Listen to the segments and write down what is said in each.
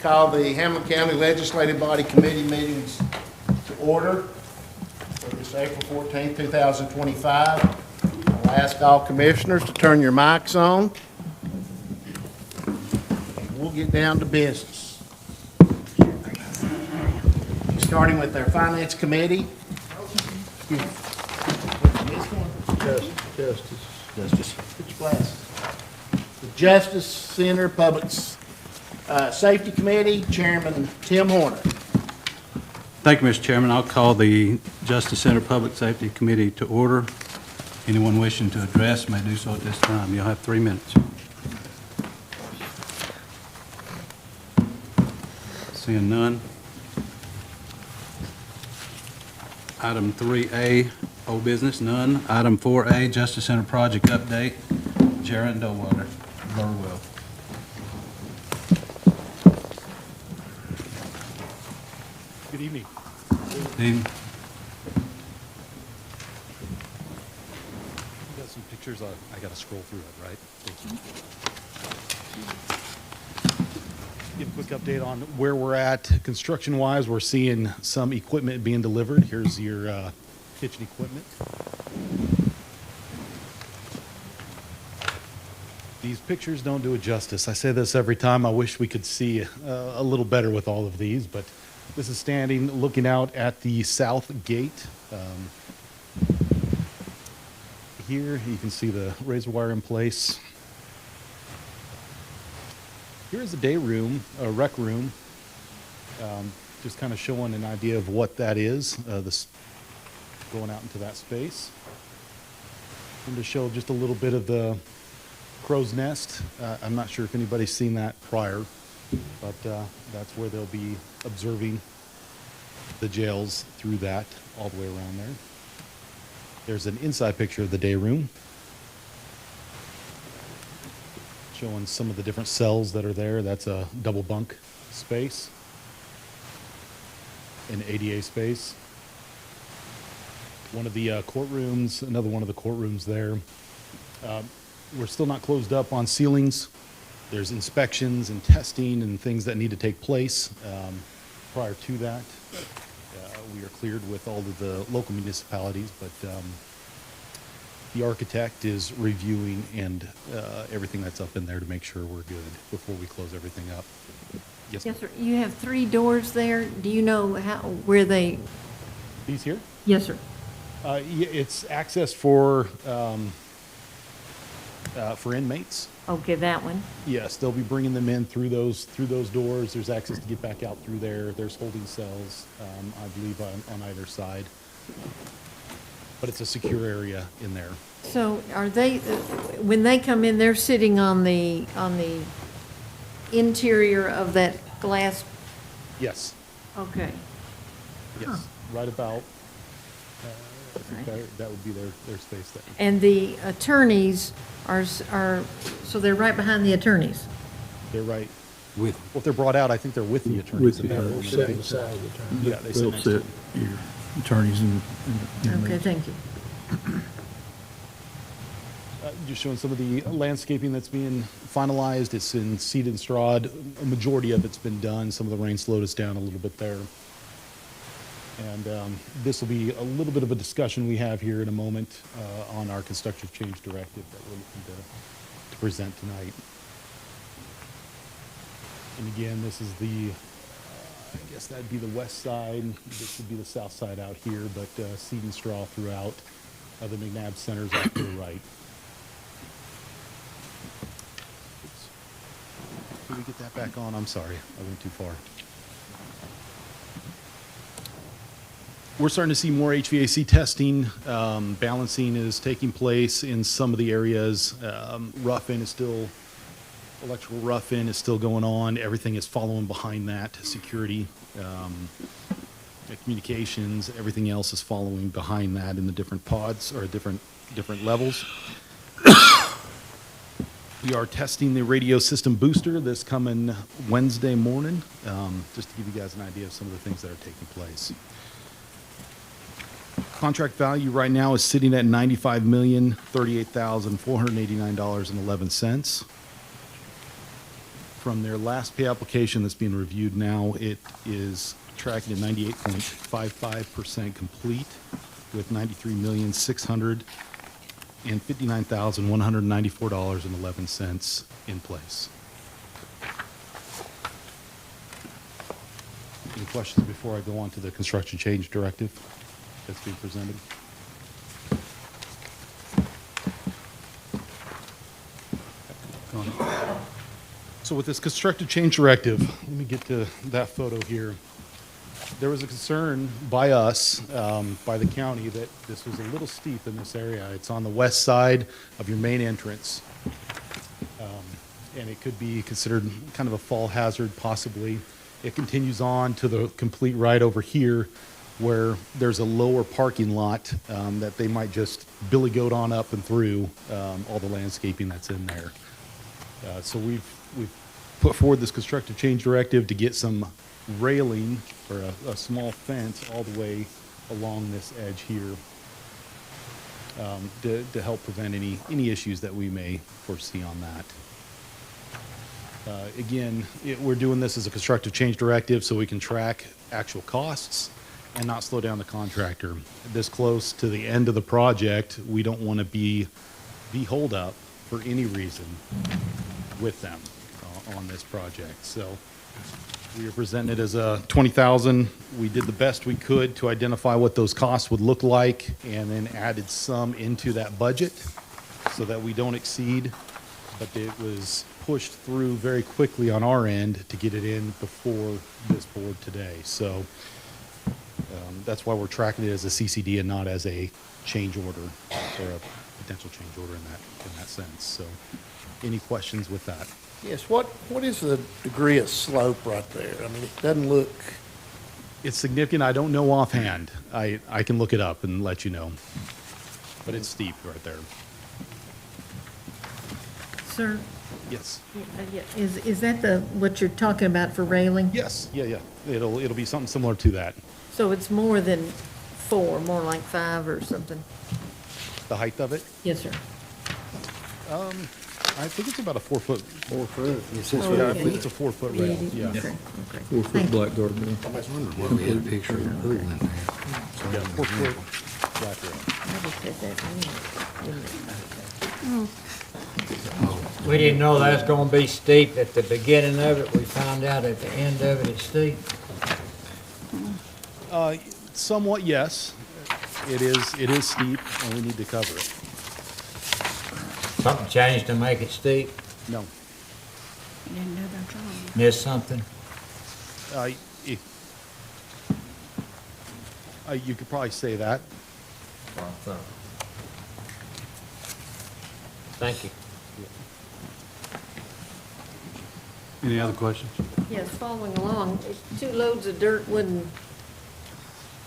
Call the Hamblen County Legislative Body Committee meetings to order for this April 14th, 2025. I'll ask all commissioners to turn your mics on. We'll get down to business. Starting with our Finance Committee. Justice. Put your glasses. The Justice Center Public Safety Committee, Chairman Tim Horner. Thank you, Mr. Chairman. I'll call the Justice Center Public Safety Committee to order. Anyone wishing to address may do so at this time. You'll have 3 minutes. Seeing none. Item 3A, old business, none. Item 4A, Justice Center Project Update, Jared Burwell. Good evening. Dean? Got some pictures. I got to scroll through it, right? Thank you. Give a quick update on where we're at construction-wise. We're seeing some equipment being delivered. Here's your kitchen equipment. These pictures don't do it justice. I say this every time. I wish we could see a little better with all of these, but this is standing, looking out at the south gate. Here you can see the razor wire in place. Here's the day room, rec room, just kind of showing an idea of what that is, this going out into that space. And to show just a little bit of the crow's nest. I'm not sure if anybody's seen that prior, but that's where they'll be observing the jails through that, all the way around there. There's an inside picture of the day room, showing some of the different cells that are there. That's a double bunk space, an ADA space. One of the courtrooms, another one of the courtrooms there. We're still not closed up on ceilings. There's inspections and testing and things that need to take place prior to that. We are cleared with all of the local municipalities, but the architect is reviewing and everything that's up in there to make sure we're good before we close everything up. Yes, Yes, sir. You have 3 doors there. Do you know where they? These here? Yes, sir. It's access for inmates. Okay, that one. Yes, they'll be bringing them in through those doors. There's access to get back out through there. There's holding cells, I believe, on either side. But it's a secure area in there. So are they, when they come in, they're sitting on the interior of that glass? Yes, Okay. yes, Huh. right about. I think that would be their space there. And the attorneys are, so they're right behind the attorneys? They're right. With. Well, if they're brought out, I think they're with the attorneys. in that room. Sit beside the attorney. Yeah, they sit They'll next to sit your attorneys and Okay, thank you. Just showing some of the landscaping that's being finalized. It's in seed and straw. A majority of it's been done. Some of the rain slowed us down a little bit there. And this will be a little bit of a discussion we have here in a moment on our constructive change directive that we're looking to present tonight. And again, this is the, I guess that'd be the west side. This would be the south side out here, but seed and straw throughout. The McNabb Center's out to the right. Oops. Can we get that back on? I'm sorry, I went too far. We're starting to see more HVAC testing. Balancing is taking place in some of the areas. Rough-in is still, electrical rough-in is still going on. Everything is following behind that. Security, communications, everything else is following behind that in the different pods or different levels. We are testing the radio system booster this coming Wednesday morning, just to give you guys an idea of some of the things that are taking place. Contract value right now is sitting at $95,038,489.11. From their last pay application that's being reviewed now, it is tracking at 98.55% complete with $93,659,194.11 in place. Any questions before I go on to the construction change directive that's being presented? So with this constructive change directive, let me get to that photo here. There was a concern by us, by the county, that this was a little steep in this area. It's on the west side of your main entrance. And it could be considered kind of a fall hazard, possibly. It continues on to the complete right over here, where there's a lower parking lot that they might just billy goat on up and through all the landscaping that's in there. So we've put forward this constructive change directive to get some railing or a small fence all the way along this edge here to help prevent any issues that we may foresee on that. Again, we're doing this as a constructive change directive so we can track actual costs and not slow down the contractor. This close to the end of the project, we don't want to be the holdup for any reason with them on this project. So we are presenting it as a $20,000. We did the best we could to identify what those costs would look like and then added some into that budget so that we don't exceed, but it was pushed through very quickly on our end to get it in before this board today. So that's why we're tracking it as a CCD and not as a change order or a potential change order in that sense. So any questions with that? Yes, what is the degree of slope right there? I mean, it doesn't look, It's significant. I don't know offhand. I can look it up and let you know. But it's steep right there. Sir, Yes. is that what you're talking about for railing? Yes. Yeah. It'll be something similar to that. So it's more than 4, more like 5 or something? The height of it, Yes, sir. I think it's about a 4 foot. 4 foot. It's Oh, Yeah, I okay. think it's a 4 foot rail. Yeah. Okay, okay. 4 Thank foot you. blackguard rail. Well, we had a picture of the pool in there. Yeah, 4 foot black rail. I just said that. We didn't know that was gonna be steep at the beginning of it. We found out at the end of it, it's steep. Somewhat, yes. It is steep and we need to cover it. Something changed to make it steep. No. Missed something. You could probably say that. Thank you. Any other questions? Yes, following along, 2 loads of dirt wouldn't,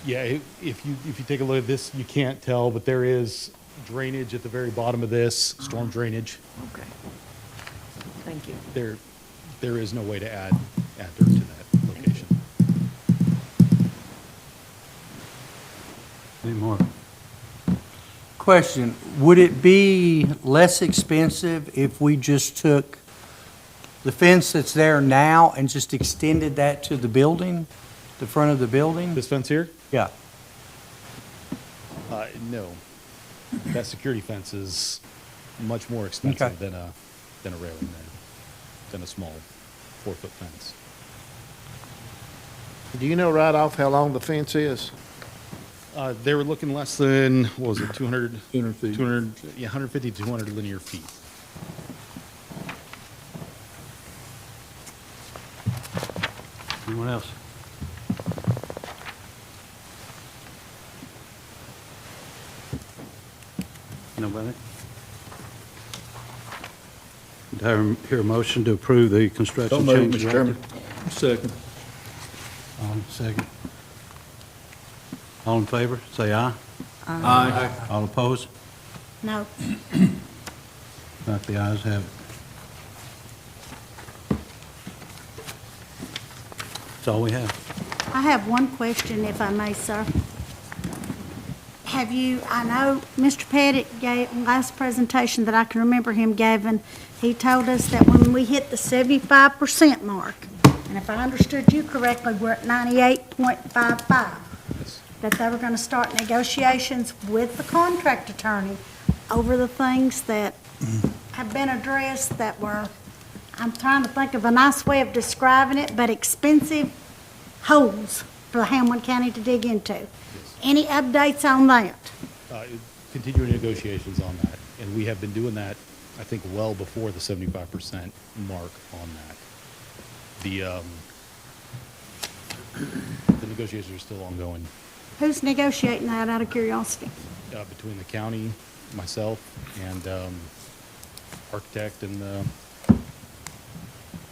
Yeah, if you take a look at this, you can't tell, but there is drainage at the very bottom of this, storm drainage. okay. Thank you. There is no way to add dirt to that location. Any more? Question, would it be less expensive if we just took the fence that's there now and just extended that to the building, the front of the building? This fence here? Yeah. No. That security fence is much more expensive Okay. than a railing there, than a small 4 foot fence. do you know right off how long the fence is? They were looking less than, what was it, 200? 200 feet. 150 to 200 linear feet. Anyone else? Nobody? Do I hear a motion to approve the construction Don't move, change? Mr. Chairman. Second. Second. All in favor, say aye. Aye. All opposed? No. Not the ayes have it. That's all we have. I have one question, if I may, sir. Have you, I know Mr. Pettit gave, last presentation that I can remember him giving, he told us that when we hit the 75% mark, and if I understood you correctly, we're at 98.55, that they were gonna start negotiations with the contract attorney over the things that have been addressed that were, I'm trying to think of a nice way of describing it, but expensive holes for the Hamblen County to dig into. Any updates on that? Continuing negotiations on that, and we have been doing that, I think, well before the 75% mark on that. The negotiations are still ongoing Who's negotiating that, out of curiosity? between the county, myself, and architect, and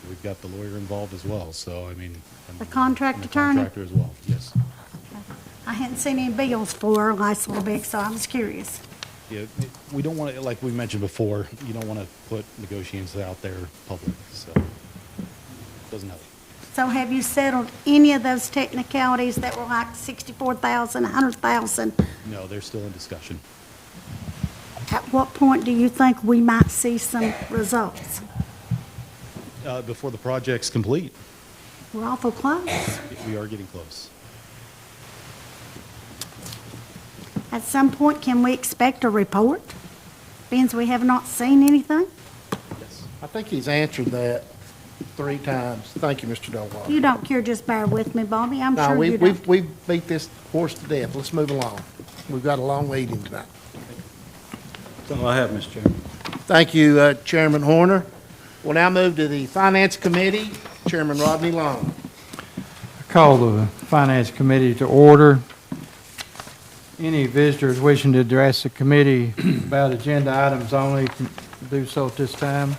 we've got the lawyer involved as well, so, I mean. and- The contract and the attorney? Contractor as well, yes. I hadn't seen any bills for her last little bit, so I was curious. Yeah, we don't want to, like we mentioned before, you don't want to put negotiations out there public, so, doesn't help. So have you settled any of those technicalities that were like 64,000, 100,000? No, they're still in discussion. At what point do you think we might see some results? Before the project's complete, We're awful close. we are getting close. At some point, can we expect a report? Being we have not seen anything? Yes. I think he's answered that 3 times. Thank you, Mr. You Delwater. don't care, just bear with me, Bobby. I'm No, sure you don't. we've beat this horse to death. Let's move along. We've got a long meeting tonight. That's all I have, Mr. Chairman. Thank you, Chairman Horner. We'll now move to the Finance Committee. Chairman Rodney Long. Call the Finance Committee to order. Any visitors wishing to address the committee about agenda items only can do so at this time.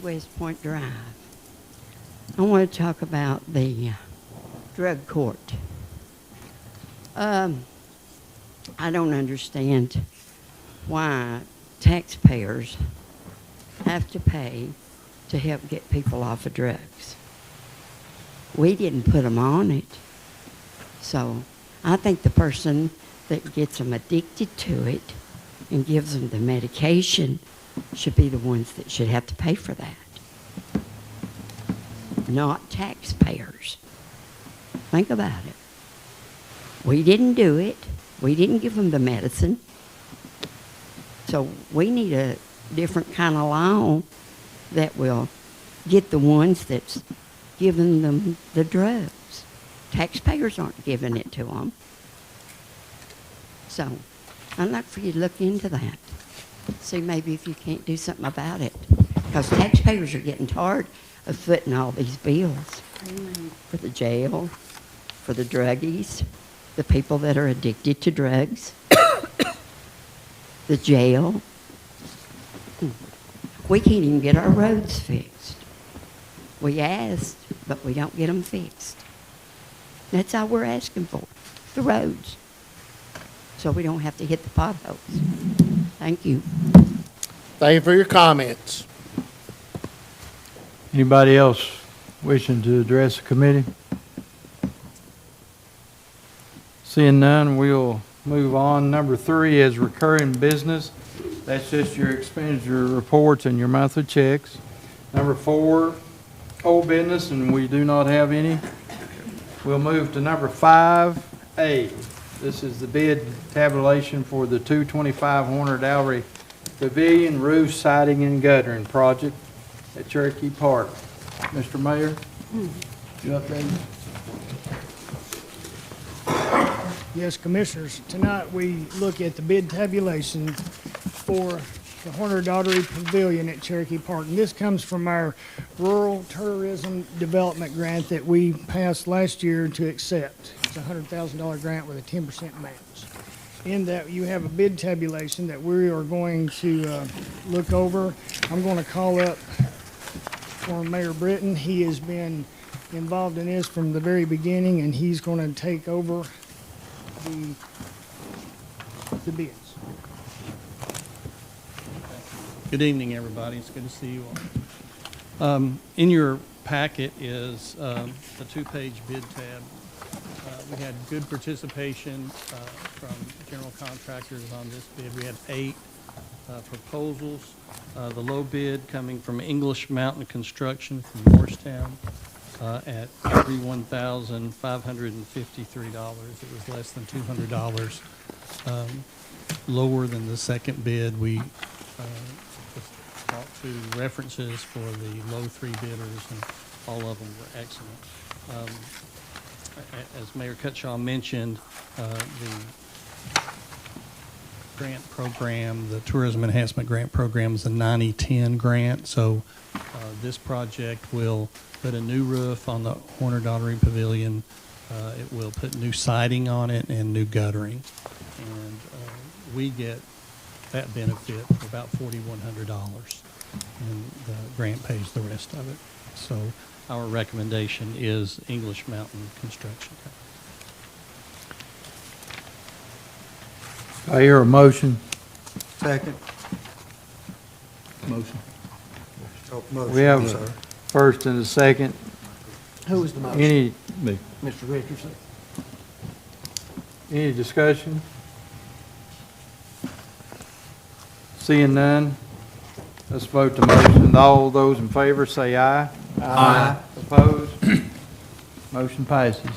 West Point Drive. I want to talk about the drug court. I don't understand why taxpayers have to pay to help get people off of drugs. We didn't put them on it. So I think the person that gets them addicted to it and gives them the medication should be the ones that should have to pay for that, not taxpayers. Think about it. We didn't do it. We didn't give them the medicine. So we need a different kind of law that will get the ones that's giving them the drugs. Taxpayers aren't giving it to them. So I'd like for you to look into that. See maybe if you can't do something about it. Because taxpayers are getting tired of footing all these bills for the jail, for the druggies, the people that are addicted to drugs, the jail. We can't even get our roads fixed. We asked, but we don't get them fixed. That's all we're asking for, the roads, so we don't have to hit the potholes. Thank you. Thank you for your comments. Anybody else wishing to address the committee? Seeing none, we'll move on. Number 3 is recurring business. That's just your expenditure reports and your monthly checks. Number 4, old business, and we do not have any. We'll move to number 5A. This is the bid tabulation for the 225 Horner Alvery Pavilion roof siding and guttering project at Cherokee Park. Mr. Mayor, you update? Yes, Commissioners, tonight we look at the bid tabulation for the Horner Daughtery Pavilion at Cherokee Park. And this comes from our Rural Tourism Development Grant that we passed last year to accept. It's a $100,000 grant with a 10% match. In that, you have a bid tabulation that we are going to look over. I'm going to call up former Mayor Britton. He has been involved in this from the very beginning, and he's going to take over the the bids. Good evening, everybody. It's good to see you all. In your packet is the two-page bid tab. We had good participation from general contractors on this bid. We had 8 proposals. The low bid coming from English Mountain Construction from Morristown at $31,553. It was less than $200 lower than the second bid. We talked to references for the low 3 bidders, and all of them were excellent. As Mayor Cutshaw mentioned, the grant program, the Tourism Enhancement Grant Program, is a 90-10 grant. So this project will put a new roof on the Horner Daughtery Pavilion. It will put new siding on it and new guttering. And we get that benefit for about $4,100. And the grant pays the rest of it. So our recommendation is English Mountain Construction. I hear a motion. Second. Motion. We have a first and a second. Who was the motion? Any, Me. Mr. Richardson? any discussion? Seeing none, let's vote the motion. All those in favor say aye. Aye. Opposed? Motion passes.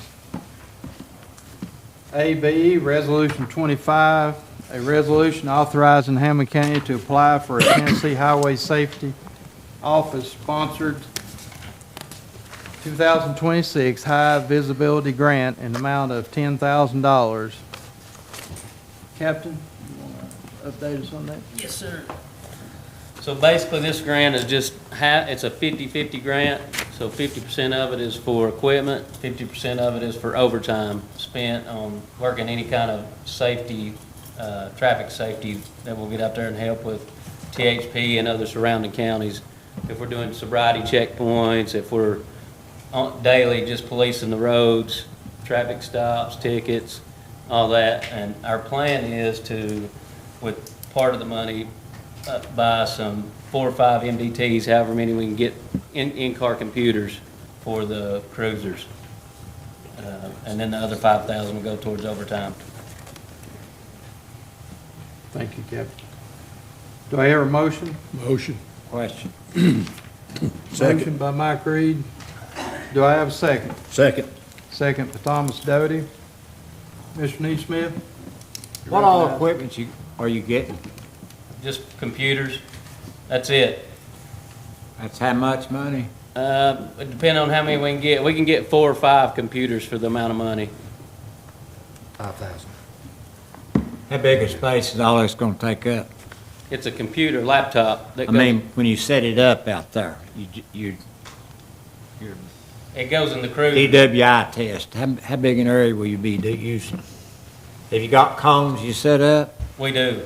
AB, Resolution 25, a resolution authorizing Hamblen County to apply for a Tennessee Highway Safety Office sponsored 2026 High Visibility Grant in the amount of $10,000. Captain, you want to update us on that? Yes, sir. So basically, this grant is just, it's a 50-50 grant, so 50% of it is for equipment, 50% of it is for overtime spent on working any kind of safety, traffic safety that we'll get out there and help with THP and other surrounding counties. If we're doing sobriety checkpoints, if we're daily just policing the roads, traffic stops, tickets, all that. And our plan is to, with part of the money, buy some 4 or 5 MDTs, however many we can get, in-car computers for the cruisers. And then the other 5,000 will go towards overtime. Thank you, Captain. Do I hear a motion? Motion. Question. Motion by Mike Reed. Do I have a second? Second. Second by Thomas Doty. Mr. Neesmith? What all equipment are you getting? Just computers, that's it. That's how much money? It depends on how many we can get. We can get 4 or 5 computers for the amount of money. 5,000. How big a space is all that's gonna take up? It's a computer, laptop. That I mean, when you set it up out there, your it goes in the cruiser. DWI test, how big an area will you be using? Have you got cones you set up? We do.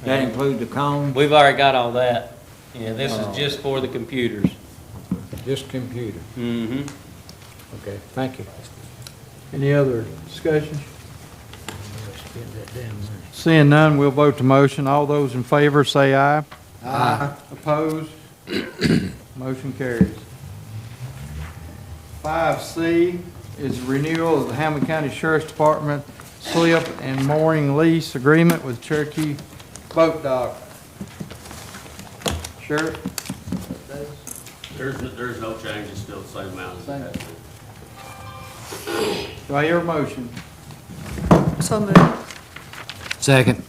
That include the cones? We've already got all that. Yeah, this is just for the computers. Just computer. Mm-hmm. Okay, thank you. Any other discussion? Seeing none, we'll vote the motion. All those in favor say aye. Aye. Opposed? Motion carries. 5C is renewal of the Hamblen County Sheriff's Department slip and mooring lease agreement with Cherokee Boat Dock. Sheriff? There's no change, it's still the same amount as it has been. Do I hear a motion? So moved. Second.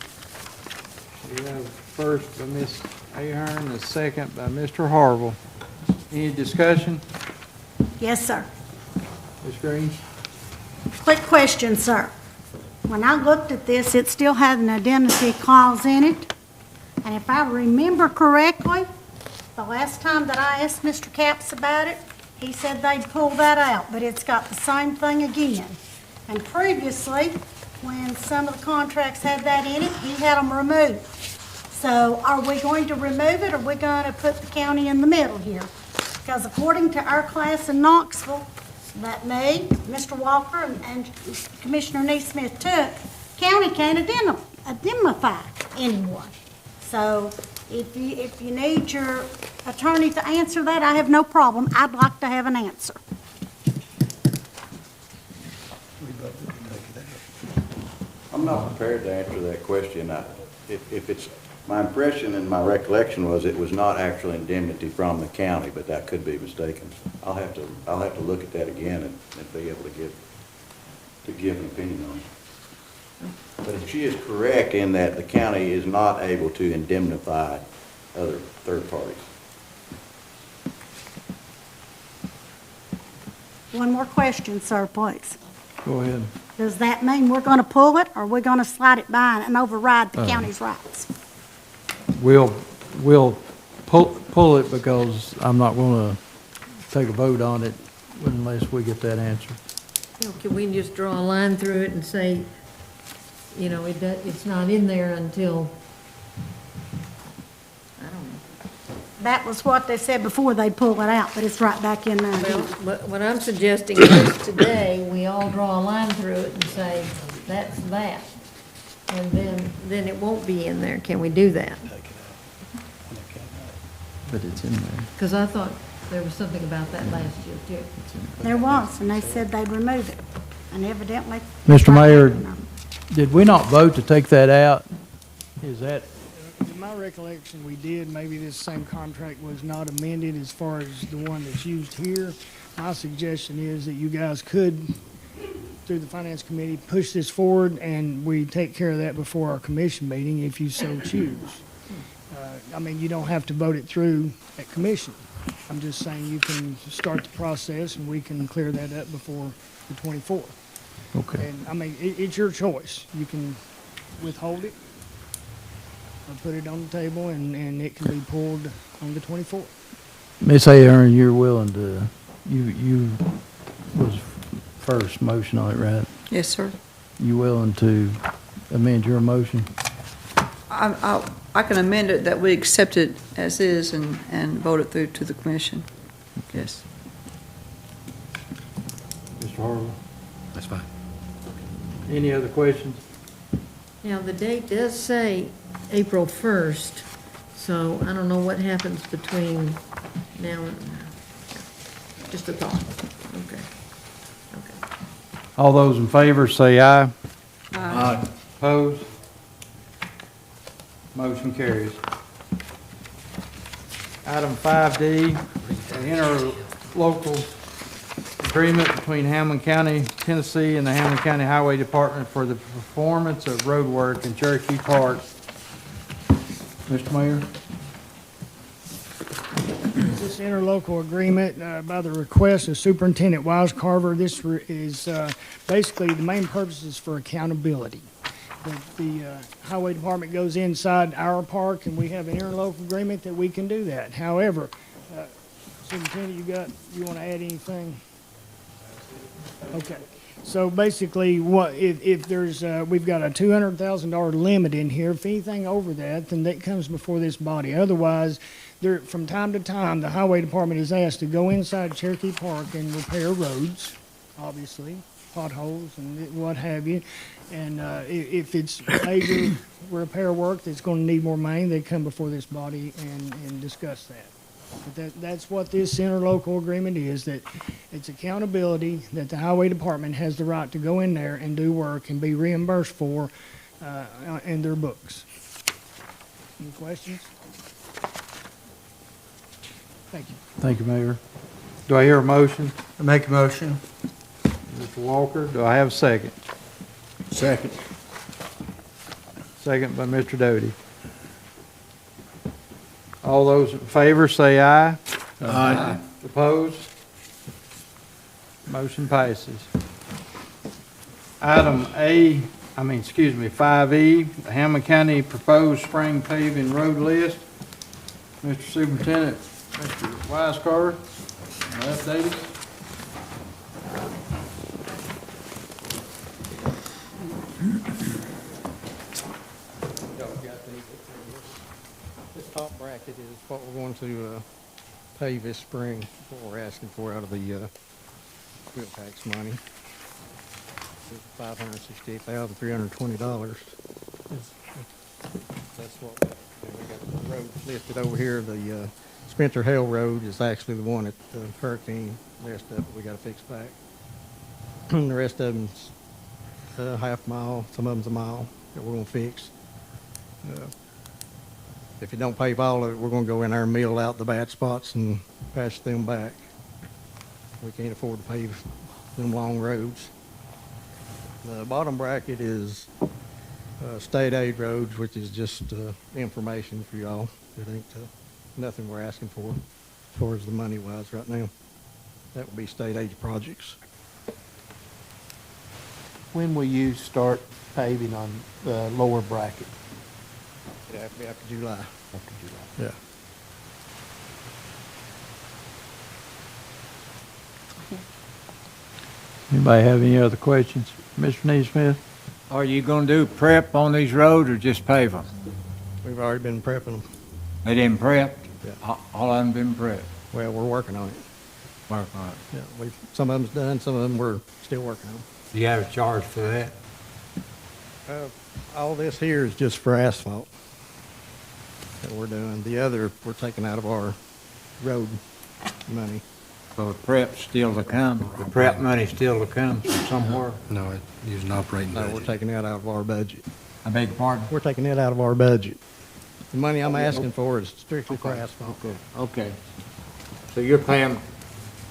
We have first by Ms. Ahern, and second by Mr. Harville. Any discussion? Yes, sir. Ms. Green? Quick question, sir. When I looked at this, it still had an indemnity clause in it. And if I remember correctly, the last time that I asked Mr. Capps about it, he said they'd pull that out, but it's got the same thing again. And previously, when some of the contracts had that in it, he had them removed. So are we going to remove it, or are we going to put the county in the middle here? Because according to our class in Knoxville, that me, Mr. Walker, and Commissioner Neesmith took, county can't indemnify anyone. So if you need your attorney to answer that, I have no problem. I'd like to have an answer. I'm not prepared to answer that question. If it's, my impression and my recollection was it was not actual indemnity from the county, but that could be mistaken. I'll have to look at that again and be able to give an opinion on it. But if she is correct in that the county is not able to indemnify other third parties. One more question, sir, please. Go ahead. Does that mean we're going to pull it, or we're going to slide it by and override the county's rights? We'll pull it because I'm not going to take a vote on it unless we get that answer. You know, can we just draw a line through it and say, you know, it's not in there until, I don't know. That was what they said before they pull it out, but it's right back in there. Well, but what I'm suggesting is today, we all draw a line through it and say, that's that. And then it won't be in there. Can we do that? But it's in there. Because I thought there was something about that last year, too. There was, and they said they'd remove it, and evidently. Mr. Mayor, did we not vote to take that out? Is that, In my recollection, we did. Maybe this same contract was not amended as far as the one that's used here. My suggestion is that you guys could, through the Finance Committee, push this forward, and we take care of that before our commission meeting if you so choose. I mean, you don't have to vote it through at commission. I'm just saying you can start the process, and we can clear that up before the 24th. okay. And, I mean, it's your choice. You can withhold it or put it on the table, and it can be pulled on the 24th. Ms. Aaron, you're willing to, you was first motion on it, right? Yes, sir. You willing to amend your motion? I can amend it that we accept it as is and vote it through to the commission. Yes. Mr. Harville? That's fine. Any other questions? Now, the date does say April 1st, so I don't know what happens between now and, just a thought. Okay. Okay. All those in favor say aye. Aye. Opposed? Motion carries. Item 5D, interlocal agreement between Hamblen County, Tennessee and the Hamblen County Highway Department for the performance of road work in Cherokee Park. Mr. Mayor? This interlocal agreement, by the request of Superintendent Wise Carver, this is basically the main purpose is for accountability. The Highway Department goes inside our park, and we have an interlocal agreement that we can do that. However, Superintendent, you want to add anything? Okay. So basically, if there's we've got a $200,000 limit in here. If anything over that, then that comes before this body. Otherwise, from time to time, the Highway Department is asked to go inside Cherokee Park and repair roads, obviously, potholes and what have you. And if it's major repair work that's going to need more money, they come before this body and discuss that. But that's what this interlocal agreement is, that it's accountability, that the Highway Department has the right to go in there and do work and be reimbursed for in their books. Any questions? Thank you. Thank you, Mayor. Do I hear a motion? I make a motion. Mr. Walker, do I have a second? Second. Second by Mr. Doty. All those in favor say aye. Aye. Opposed? Motion passes. Item 5E, the Hamblen County Proposed Spring Paving Road List. Mr. Superintendent, Mr. Wisecar, updated. This top bracket is what we're going to pave this spring, what we're asking for out of the wheel tax money. $568,320. That's what, we got the road listed over here. The Spencer Hill Road is actually the one that the hurricane, the rest of it we gotta fix back. The rest of them's half mile, some of them's a mile that we're gonna fix. If you don't pave all of it, we're gonna go in there and mill out the bad spots and patch them back. We can't afford to pave them long roads. The bottom bracket is state aid roads, which is just information for y'all. It ain't nothing we're asking for as far as the money wise right now. That would be state aid projects. When will you start paving on the lower bracket? It'd have to be after July. After July. Yeah. Anybody have any other questions? Mr. Neesmith? Are you gonna do prep on these roads or just pave them? We've already been prepping them. They didn't prep? Yeah. All of them been prepped? Well, we're working on it. Work on it. Yeah, some of them's done, some of them we're still working on. Do you have a charge for that? All this here is just for asphalt that we're doing. The other, we're taking out of our road money. So the prep's still to come? The prep money's still to come from somewhere? No, it's using operating budget. No, we're taking that out of our budget. I beg your pardon? We're taking it out of our budget. The money I'm asking for is strictly for asphalt. Okay. So you're paying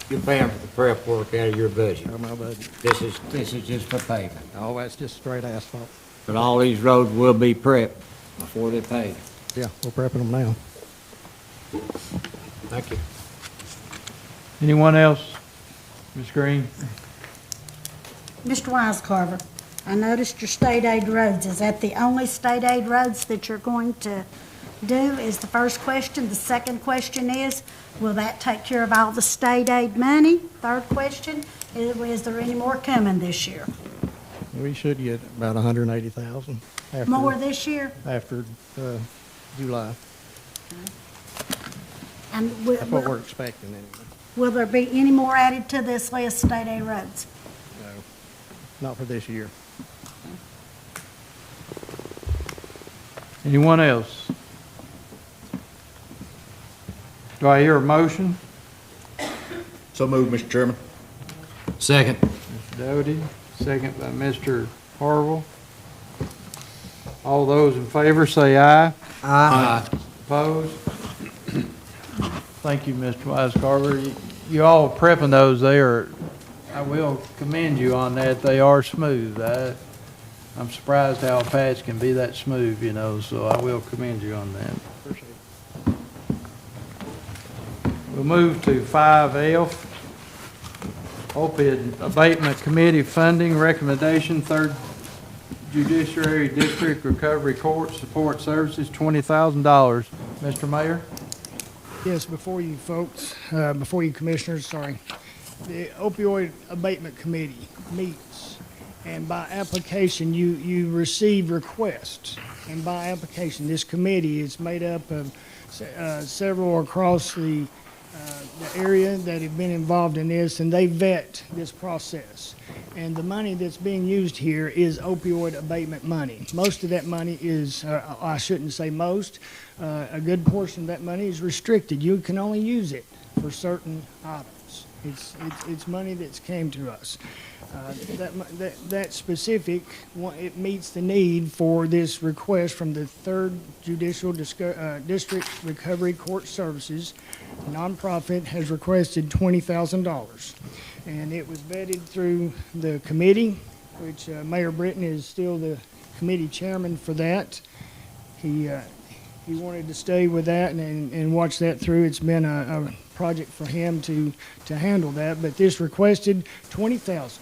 for the prep work out of your budget? Out of my budget. This is just for paving? All that's just straight asphalt. But all these roads will be prepped before they're paved? Yeah, we're prepping them now. Thank you. Anyone else? Ms. Green? Mr. Wisecarver, I noticed your state aid roads. Is that the only state aid roads that you're going to do, is the first question. The second question is, will that take care of all the state aid money? Third question, is there any more coming this year? We should get about 180,000. More this year? After July. And That's what we're expecting anyway. will there be any more added to this list, state aid roads? No, not for this year. Anyone else? Do I hear a motion? So moved, Mr. Chairman. Second. Mr. Doty, second by Mr. Harville. All those in favor say aye. Aye. Opposed? Thank you, Mr. Wisecarver. You all prepping those there. I will commend you on that. They are smooth. I'm surprised how a patch can be that smooth, you know, so I will commend you on that. Appreciate it. We'll move to 5F, Opioid Abatement Committee funding recommendation, 3rd Judiciary District Recovery Court Support Services, $20,000. Mr. Mayor? Yes, before you folks, before you commissioners, sorry. The Opioid Abatement Committee meets, and by application, you receive requests. And by application, this committee is made up of several across the area that have been involved in this, and they vet this process. And the money that's being used here is opioid abatement money. Most of that money is, I shouldn't say most, a good portion of that money is restricted. You can only use it for certain items. It's money that's came to us. That specific, it meets the need for this request from the 3rd Judicial District Recovery Court Services. Nonprofit has requested $20,000. And it was vetted through the committee, which Mayor Britton is still the committee chairman for that. He wanted to stay with that and watch that through. It's been a project for him to handle that, but this requested $20,000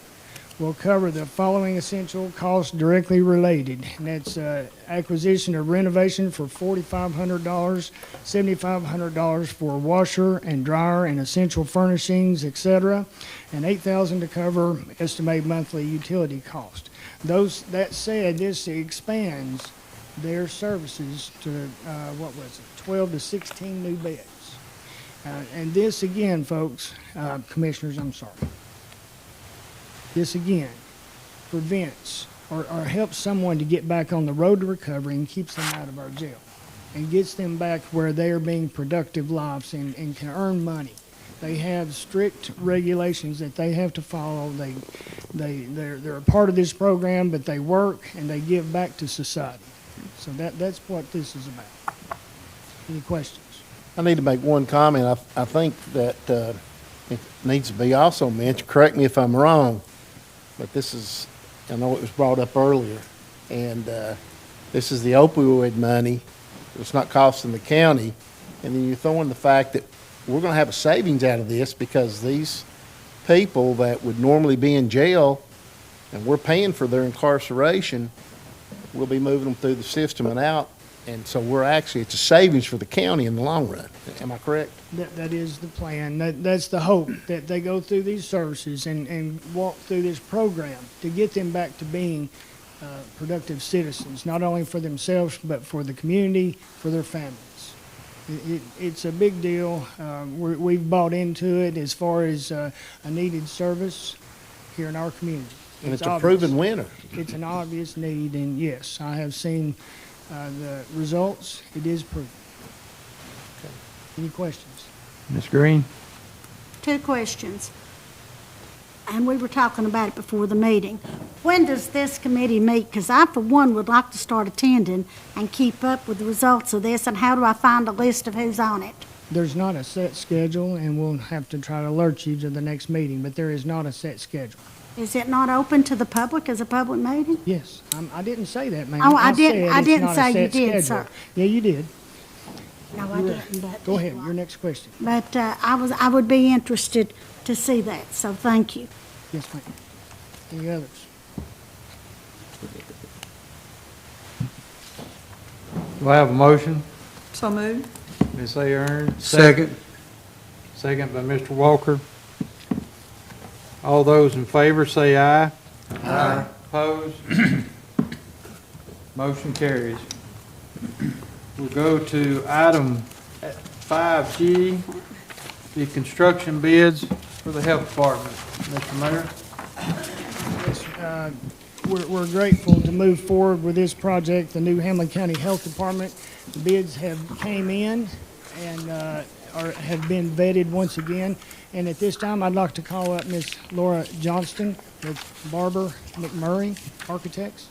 will cover the following essential costs directly related, and that's acquisition or renovation for $4,500, $7,500 for washer and dryer and essential furnishings, etc., and $8,000 to cover estimated monthly utility cost. That said, this expands their services to 12 to 16 new beds. And this again, folks, commissioners, I'm sorry. This again prevents or helps someone to get back on the road to recovery and keeps them out of our jail and gets them back where they are being productive lives and can earn money. They have strict regulations that they have to follow. They're a part of this program, but they work and they give back to society. So that's what this is about. Any questions? I need to make one comment. I think that it needs to be also mentioned, correct me if I'm wrong, but this is, I know it was brought up earlier, and this is the opioid money. It's not costing the county. And then you throw in the fact that we're going to have a savings out of this because these people that would normally be in jail and we're paying for their incarceration, we'll be moving them through the system and out. And so it's a savings for the county in the long run. Am I correct? That is the plan. That's the hope, that they go through these services and walk through this program to get them back to being productive citizens, not only for themselves, but for the community, for their families. It's a big deal. We've bought into it as far as a needed service here in our community. And it's a proven winner. It's an obvious need, and yes, I have seen the results. It is proven. Okay. Any questions? Ms. Green? 2 questions. And we were talking about it before the meeting. When does this committee meet? Because I, for one, would like to start attending and keep up with the results of this, and how do I find a list of who's on it? There's not a set schedule, and we'll have to try to alert you to the next meeting, but there is not a set schedule. Is it not open to the public as a public meeting? Yes, I didn't say that, ma'am. Oh, I said didn't it's not a say you set did, schedule. sir. Yeah, you did. No, I didn't, but. Go ahead, your next question. But I would be interested to see that, so thank you. Yes, ma'am. Any others? Do I have a motion? So moved. Ms. Ahern? Second. Second by Mr. Walker. All those in favor say aye. Aye. Opposed? Motion carries. We'll go to item 5G, the construction bids for the health department. Mr. Mayor? Yes, we're grateful to move forward with this project, the new Hamblen County Health Department. The bids have came in and have been vetted once again. And at this time, I'd like to call up Ms. Laura Johnston with Barber McMurray Architects.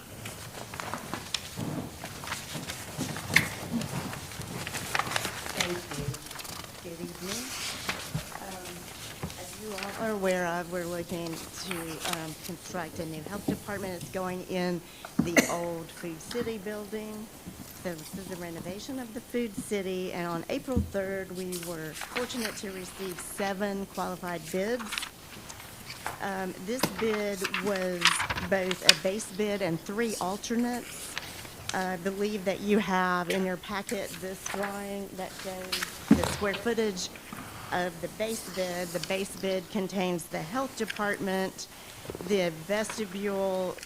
Thank you. Good evening. As you all are aware of, we're looking to construct a new health department. It's going in the old Food City building. So this is a renovation of the Food City, and on April 3rd, we were fortunate to receive 7 qualified bids. This bid was both a base bid and 3 alternates. I believe that you have in your packet this drawing that shows the square footage of the base bid. The base bid contains the health department, the vestibule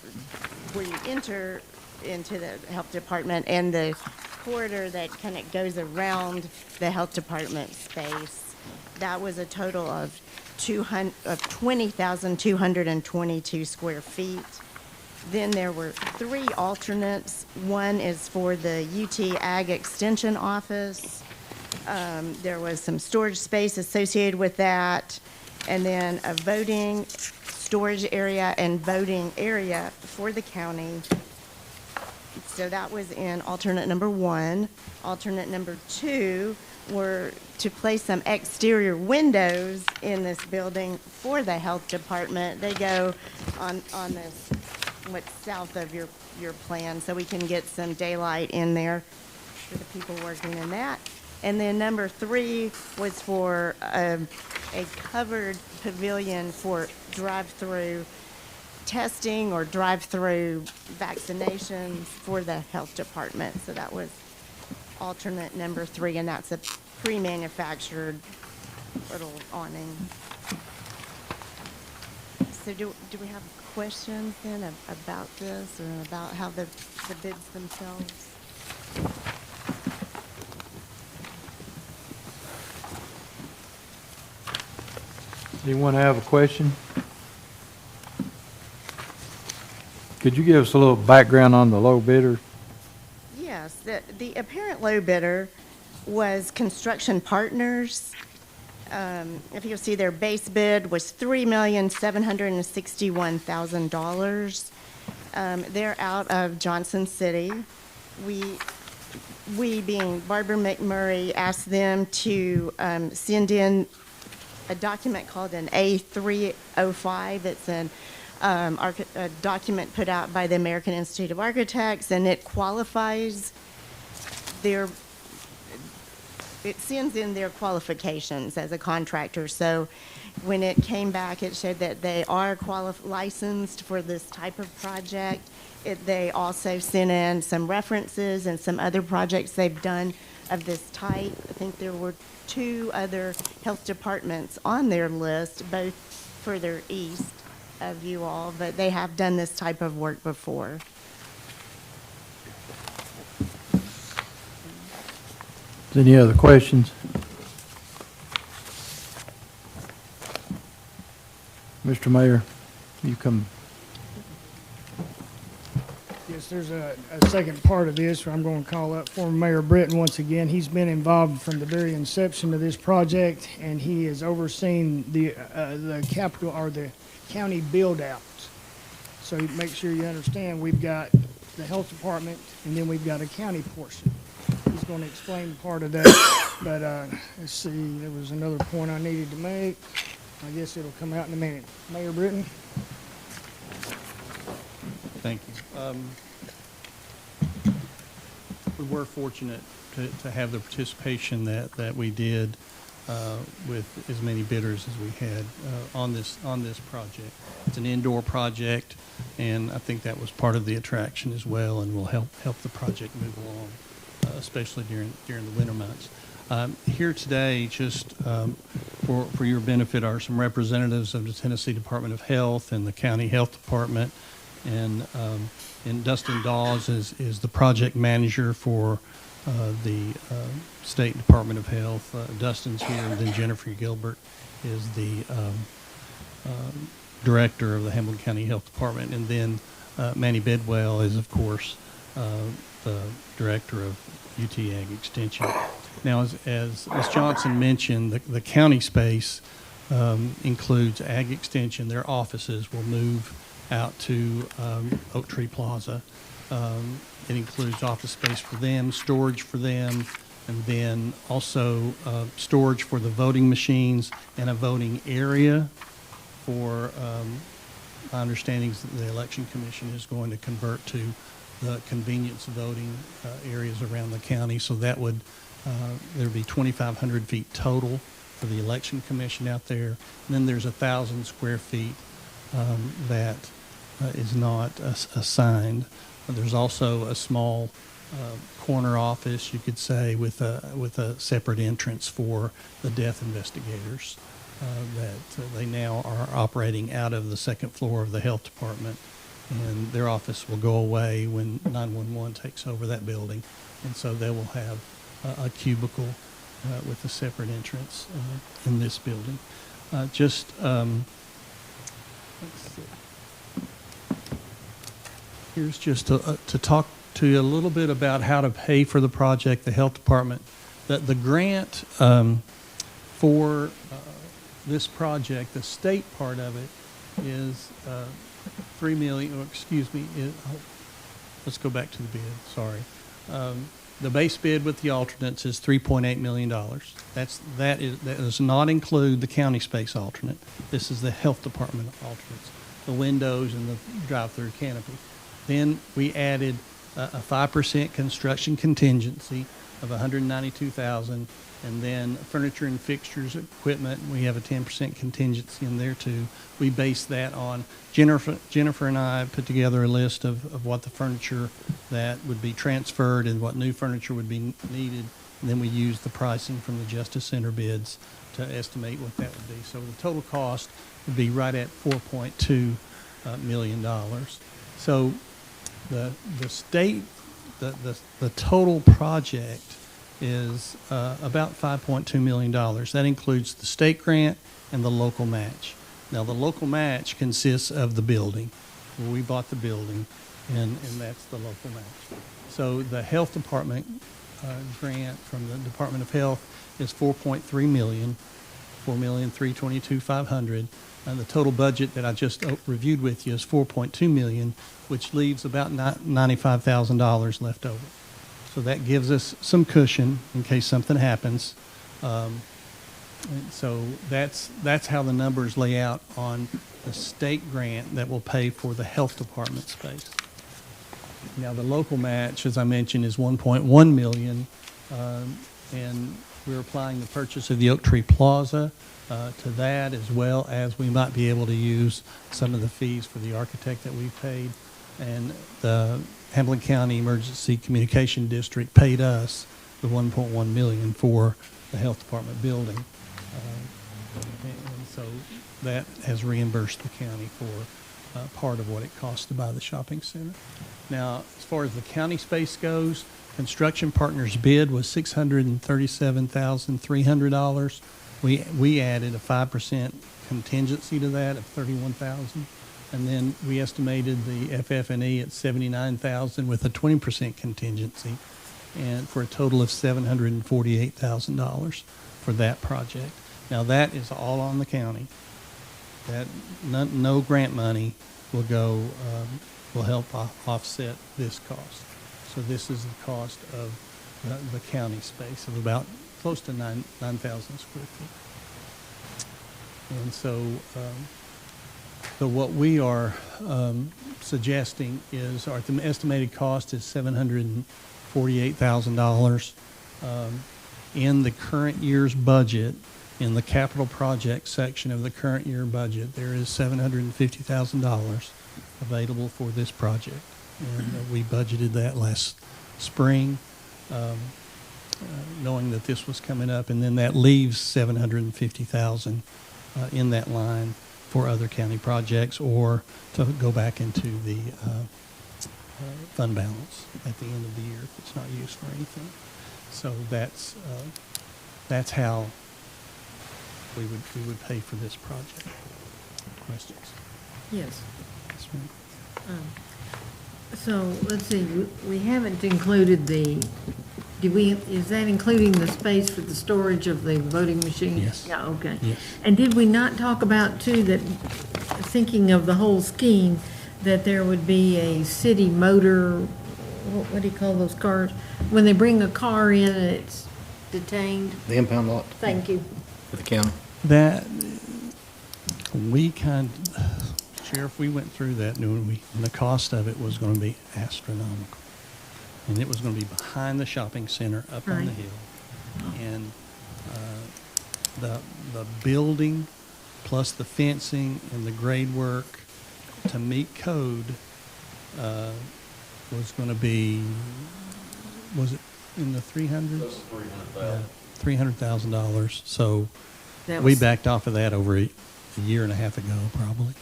where you enter into the health department, and the corridor that kind of goes around the health department space. That was a total of 20,222 square feet. Then there were 3 alternates. One is for the UT Ag Extension Office. There was some storage space associated with that, and then a voting storage area and voting area for the county. So that was in alternate number 1. Alternate number 2 were to place some exterior windows in this building for the health department. They go on this, what's south of your plan, so we can get some daylight in there for the people working in that. And then number 3 was for a covered pavilion for drive-through testing or drive-through vaccinations for the health department. So that was alternate number 3, and that's a pre-manufactured little awning. So do we have questions then about this or about how the bids themselves? Anyone have a question? Could you give us a little background on the low bidder? Yes, the apparent low bidder was Construction Partners. If you'll see, their base bid was $3,761,000. They're out of Johnson City. We being Barbara McMurray, asked them to send in a document called an A305. It's a document put out by the American Institute of Architects, and it qualifies it sends in their qualifications as a contractor. So when it came back, it showed that they are licensed for this type of project. They also sent in some references and some other projects they've done of this type. I think there were 2 other health departments on their list, both further east of you all, but they have done this type of work before. Any other questions? Mr. Mayor, you come. Yes, there's a second part of this where I'm going to call up former Mayor Britton once again. He's been involved from the very inception of this project, and he has overseen the capital or the county build-outs. So make sure you understand, we've got the health department, and then we've got a county portion. He's going to explain part of that, but let's see, there was another point I needed to make. I guess it'll come out in a minute. Mayor Britton? Thank you. We were fortunate to have the participation that we did with as many bidders as we had on this project. It's an indoor project, and I think that was part of the attraction as well, and will help the project move along, especially during the winter months. Here today, just for your benefit, are some representatives of the Tennessee Department of Health and the County Health Department, and Dustin Dawes is the project manager for the State Department of Health. Dustin's here, and then Jennifer Gilbert is the director of the Hamblen County Health Department, and then Manny Bedwell is, of course, the director of UT Ag Extension. Now, as Ms. Johnson mentioned, the county space includes Ag Extension. Their offices will move out to Oak Tree Plaza. It includes office space for them, storage for them, and then also storage for the voting machines and a voting area for, my understanding is that the Election Commission is going to convert to the convenience voting areas around the county. So that would, there'd be 2,500 feet total for the Election Commission out there. And then there's 1,000 square feet that is not assigned. There's also a small corner office, you could say, with a separate entrance for the death investigators that they now are operating out of the second floor of the health department, and their office will go away when 911 takes over that building, and so they will have a cubicle with a separate entrance in this building. Let's see. Here's just to talk to you a little bit about how to pay for the project, the health department. The grant for this project, the state part of it, is $3 million. Oh, excuse me. Let's go back to the bid. Sorry. The base bid with the alternates is $3.8 million. That does not include the county space alternate. This is the health department alternates, the windows and the drive-through canopy. Then we added a 5% construction contingency of $192,000, and then furniture and fixtures, equipment, we have a 10% contingency in there too. We based that on, Jennifer and I put together a list of what the furniture that would be transferred and what new furniture would be needed, and then we used the pricing from the Justice Center bids to estimate what that would be. So the total cost would be right at $4.2 million. So the total project is about $5.2 million. That includes the state grant and the local match. Now, the local match consists of the building. where we bought the building, and that's the local match. So the health department grant from the Department of Health is $4.3 million, $4,322,500. And the total budget that I just reviewed with you is $4.2 million, which leaves about $95,000 left over. So that gives us some cushion in case something happens. And so that's how the numbers lay out on the state grant that will pay for the health department space. Now, the local match, as I mentioned, is $1.1 million, and we're applying the purchase of the Oak Tree Plaza to that, as well as we might be able to use some of the fees for the architect that we've paid. And the Hamblen County Emergency Communication District paid us the $1.1 million for the health department building. And so that has reimbursed the county for part of what it costs to buy the shopping center. Now, as far as the county space goes, Construction Partners' bid was $637,300. We added a 5% contingency to that of $31,000, and then we estimated the FF&E at $79,000 with a 20% contingency, and for a total of $748,000 for that project. Now that is all on the county. That no grant money will go will help offset this cost. So this is the cost of the county space of about close to 9,000 square feet. And so, so what we are suggesting is our estimated cost is $748,000. In the current year's budget, in the capital project section of the current year budget, there is $750,000 available for this project. And we budgeted that last spring, knowing that this was coming up, and then that leaves $750,000 in that line for other county projects or to go back into the fund balance at the end of the year if it's not used for anything. So that's how we would pay for this project. Questions? Yes. Yes, ma'am. So, let's see, we haven't included is that including the space for the storage of the voting machines? Yes. Yeah, okay. Yes. And did we not talk about, too, that, thinking of the whole scheme, that there would be a city motor, what do you call those cars? When they bring a car in and it's detained? The impound lot. Thank you. For the county. That, Sheriff, we went through that, and the cost of it was going to be astronomical. And it was going to be behind the shopping center up on the Right. hill. And the building plus the fencing and the grade work to meet code was going to be, was it in the 300s? Yeah, $300,000. So we backed off of that over a year and a half ago, probably.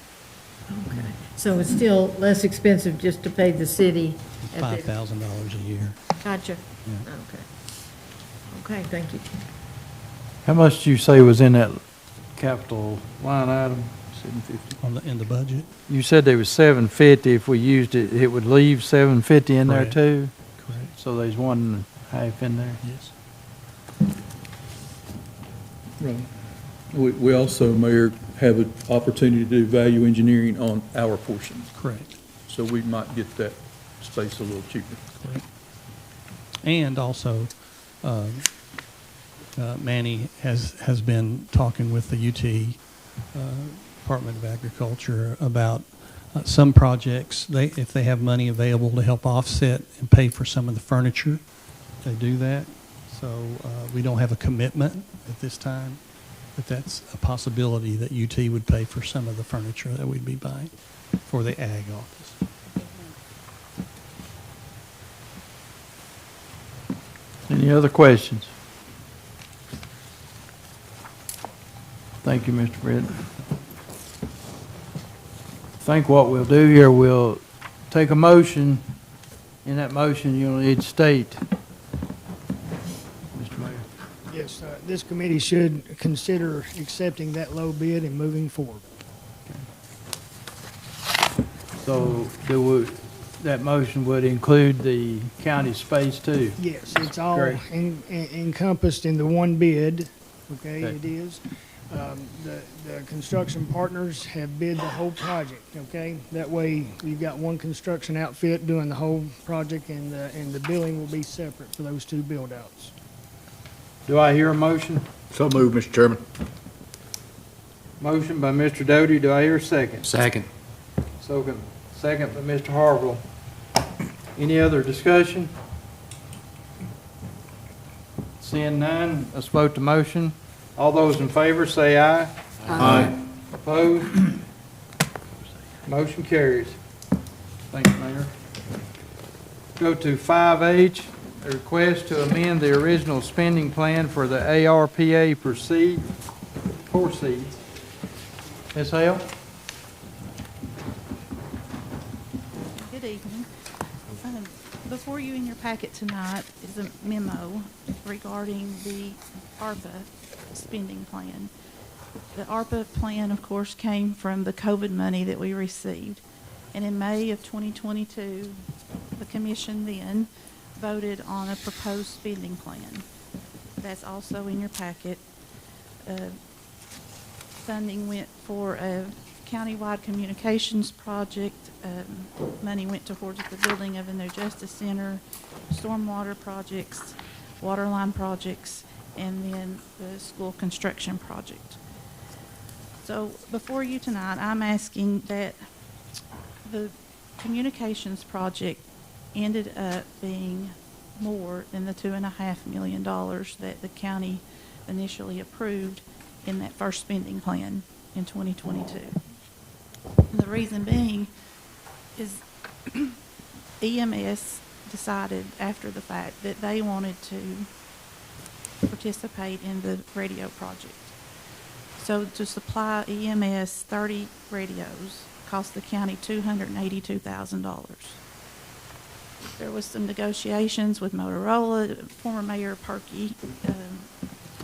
Okay. So it's still less expensive just to pay the city? $5,000 a year. Gotcha. Yeah. Okay. Okay, thank you. How much did you say was in that capital line item? 750. In the budget? You said there was 750. If we used it, it would leave 750 in there Correct. too? Correct. So there's 1.5 in there? Yes. Right. We also, Mayor, have an opportunity to do value engineering on our portion. Correct. So we might get that space a little cheaper. Correct. And also, Manny has been talking with the UT Department of Agriculture about some projects. If they have money available to help offset and pay for some of the furniture, they do that. So we don't have a commitment at this time, but that's a possibility that UT would pay for some of the furniture that we'd be buying for the ag office. Any other questions? Thank you, Mr. Britt. I think what we'll do here, we'll take a motion. In that motion, you'll need to state. Mr. Mayor. Yes, this committee should consider accepting that low bid and moving forward. So that motion would include the county space too? Yes, it's all Great. encompassed in the one bid, okay, Okay. it is. The construction partners have bid the whole project, okay? That way, you've got one construction outfit doing the whole project, and the billing will be separate for those two build-outs. Do I hear a motion? So moved, Mr. Chairman. Motion by Mr. Doty, do I hear a second? Second. Second by Mr. Harville. Any other discussion? Seeing none, let's vote the motion. All those in favor say aye. Aye. Opposed? Motion carries. Thanks, Mayor. Go to 5H, a request to amend the original spending plan for the ARPA proceeds. Ms. Hale? Good evening. Before you in your packet tonight is a memo regarding the ARPA spending plan. The ARPA plan, of course, came from the COVID money that we received. And in May of 2022, the commission then voted on a proposed spending plan. That's also in your packet. Funding went for a countywide communications project. Money went towards the building of a new justice center, stormwater projects, water line projects, and then the school construction project. So before you tonight, I'm asking that the communications project ended up being more than the $2.5 million that the county initially approved in that first spending plan in 2022. The reason being is EMS decided after the fact that they wanted to participate in the radio project. So to supply EMS 30 radios cost the county $282,000. There was some negotiations with Motorola. Former Mayor Perkey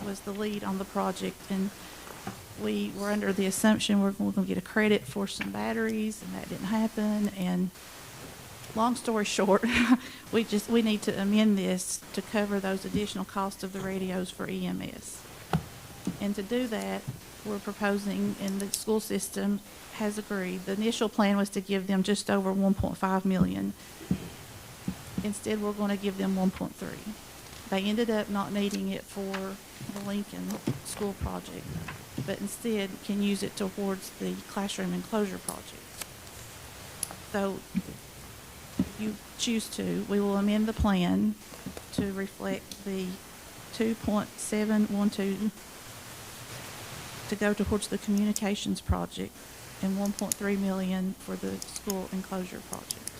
was the lead on the project, and we were under the assumption we're going to get a credit for some batteries, and that didn't happen. And long story short, we need to amend this to cover those additional costs of the radios for EMS. And to do that, we're proposing, and the school system has agreed, the initial plan was to give them just over $1.5 million. Instead, we're going to give them 1.3. They ended up not needing it for the Lincoln School project, but instead can use it towards the classroom enclosure project. So if you choose to, we will amend the plan to reflect the 2.712 to go towards the communications project and 1.3 million for the school enclosure project.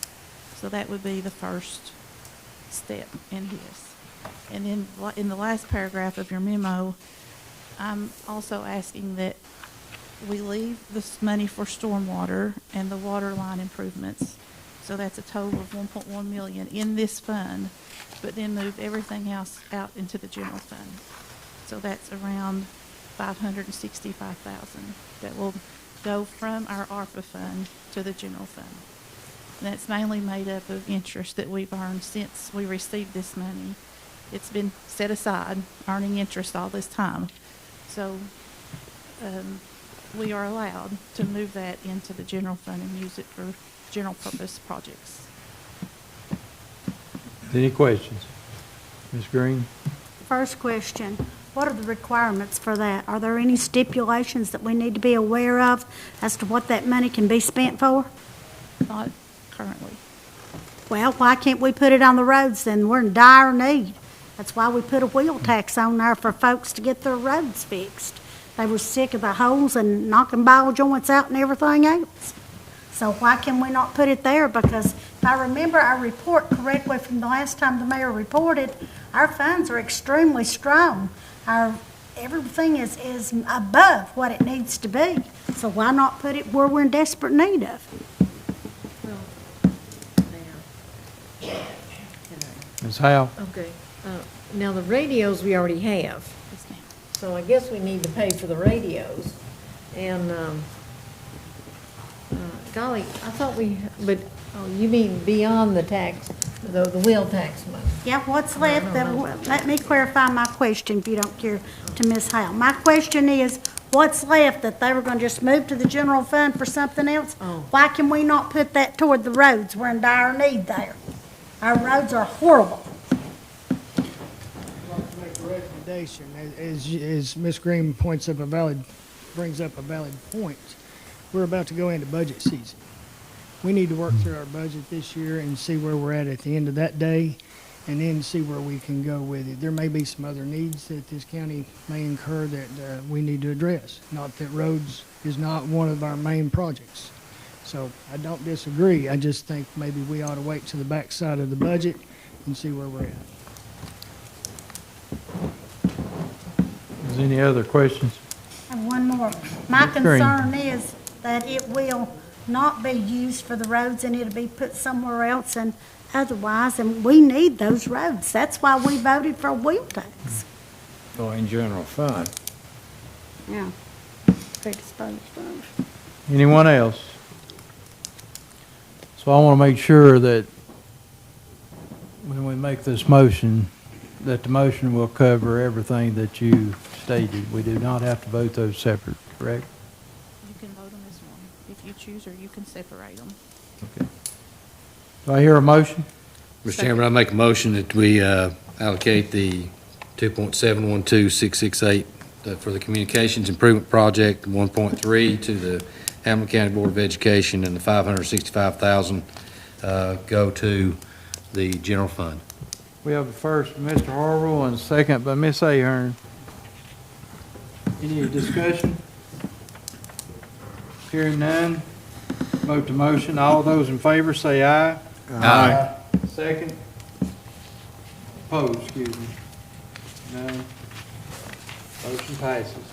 So that would be the first step in this. And then in the last paragraph of your memo, I'm also asking that we leave this money for stormwater and the water line improvements. So that's a total of 1.1 million in this fund, but then move everything else out into the general fund. So that's around 565,000 that will go from our ARPA fund to the general fund. And that's mainly made up of interest that we've earned since we received this money. It's been set aside, earning interest all this time. So we are allowed to move that into the general fund and use it for general purpose projects. Any questions? Ms. Green? First question, what are the requirements for that? Are there any stipulations that we need to be aware of as to what that money can be spent for? Not currently. Well, why can't we put it on the roads then? We're in dire need. That's why we put a wheel tax on there for folks to get their roads fixed. They were sick of the holes and knocking ball joints out and everything else. So why can we not put it there? Because if I remember our report correctly from the last time the mayor reported, our funds are extremely strong. Everything is above what it needs to be. So why not put it where we're in desperate need of? Ms. Howe? Okay. Now, the radios we already have. So I guess we need to pay for the radios. And golly, I thought but, oh, you mean beyond the tax, the wheel tax money? Yeah, what's left, let me clarify my question, if you don't care, to Ms. Howe. My question is, what's left that they were gonna just move to the general fund for something else? Oh. Why can we not put that toward the roads? We're in dire need there. Our roads are horrible. I'd like to make a recommendation, as Ms. Green brings up a valid point. We're about to go into budget season. We need to work through our budget this year and see where we're at the end of that day, and then see where we can go with it. There may be some other needs that this county may incur that we need to address. Not that roads is not one of our main projects. So I don't disagree. I just think maybe we ought to wait to the backside of the budget and see where we're at. Is there any other questions? And one more. My Ms. Green. concern is that it will not be used for the roads and it'll be put somewhere else and otherwise, and we need those roads. That's why we voted for a wheel tax. Or in general fund. Yeah. Predisposed funds. Anyone else? So I want to make sure that when we make this motion, that the motion will cover everything that you stated. We do not have to vote those separate, correct? You can vote them as one if you choose, or you can separate them. Okay. Do I hear a motion? Mr. Chairman, I make a motion that we allocate the 2.712668 for the Communications Improvement Project, 1.3 to the Hamblen County Board of Education, and the $565,000 go to the general fund. We have a first by Mr. Harville and a second by Ms. Ahern. Any discussion? Hearing none, vote to motion. All those in favor say aye. Aye. Second. Opposed, excuse me. None. Motion passes.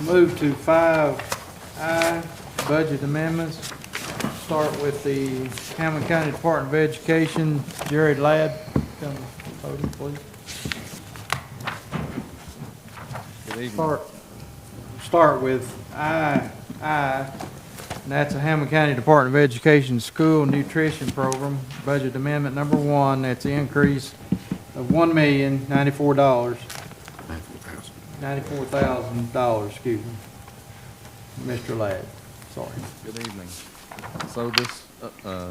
Move to 5I, budget amendments. Start with the Hamblen County Department of Education. Jared Ladd, come to the podium, please. Good evening. Start with I, and that's the Hamblen County Department of Education School Nutrition Program, budget amendment number 1. That's the increase of $1,094,000. $94,000, excuse me. Mr. Ladd, sorry. Good evening. So this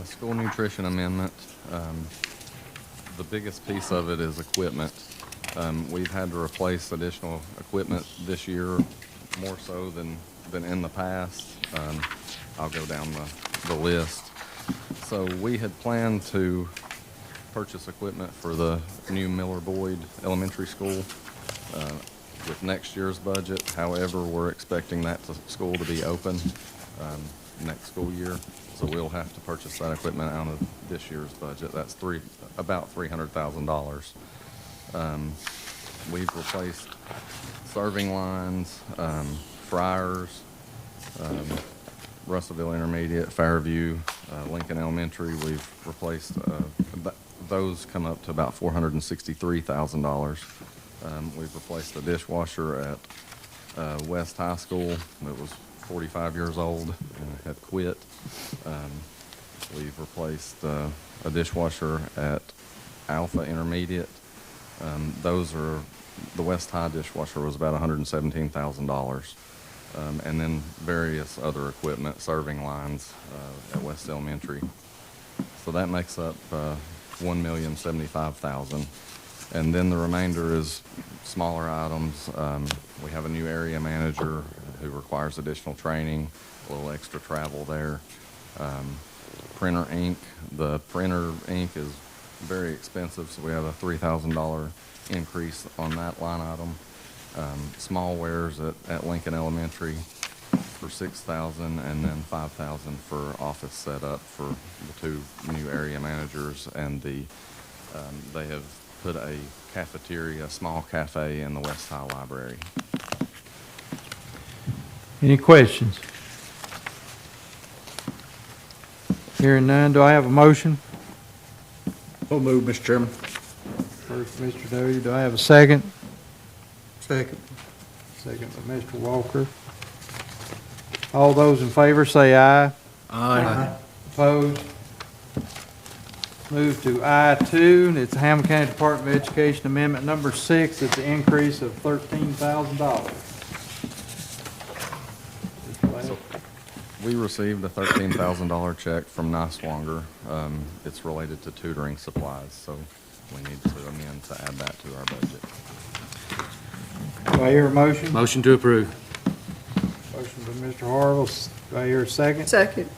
school nutrition amendment, the biggest piece of it is equipment. We've had to replace additional equipment this year, more so than in the past. I'll go down the list. So we had planned to purchase equipment for the new Miller Boyd Elementary School with next year's budget. However, we're expecting that school to be open next school year, so we'll have to purchase that equipment out of this year's budget. That's about $300,000. We've replaced serving lines, fryers, Russellville Intermediate, Fairview, Lincoln Elementary. We've replaced those come up to about $463,000. We've replaced the dishwasher at West High School. It was 45 years old and had quit. We've replaced a dishwasher at Alpha Intermediate. The West High dishwasher was about $117,000. And then various other equipment, serving lines at West Elementary. So that makes up $1,075,000. And then the remainder is smaller items. We have a new area manager who requires additional training, a little extra travel there. Printer ink. The printer ink is very expensive, so we have a $3,000 increase on that line item. Small wares at Lincoln Elementary for $6,000, and then $5,000 for office setup for the two new area managers, and they have put a cafeteria, a small cafe in the West High Library. Any questions? Hearing none, do I have a motion? So move, Mr. Chairman. First, Mr. Doty, do I have a second? Second. Second by Mr. Walker. All those in favor say aye. Aye. Opposed? Move to I-2, it's the Hamblen County Department of Education Amendment Number 6, it's an increase of $13,000. So, we received a $13,000 check from Niswonger. It's related to tutoring supplies, so we need to amend to add that to our budget. Do I hear a motion? Motion to approve. Motion by Mr. Harville, do I hear a second? Second.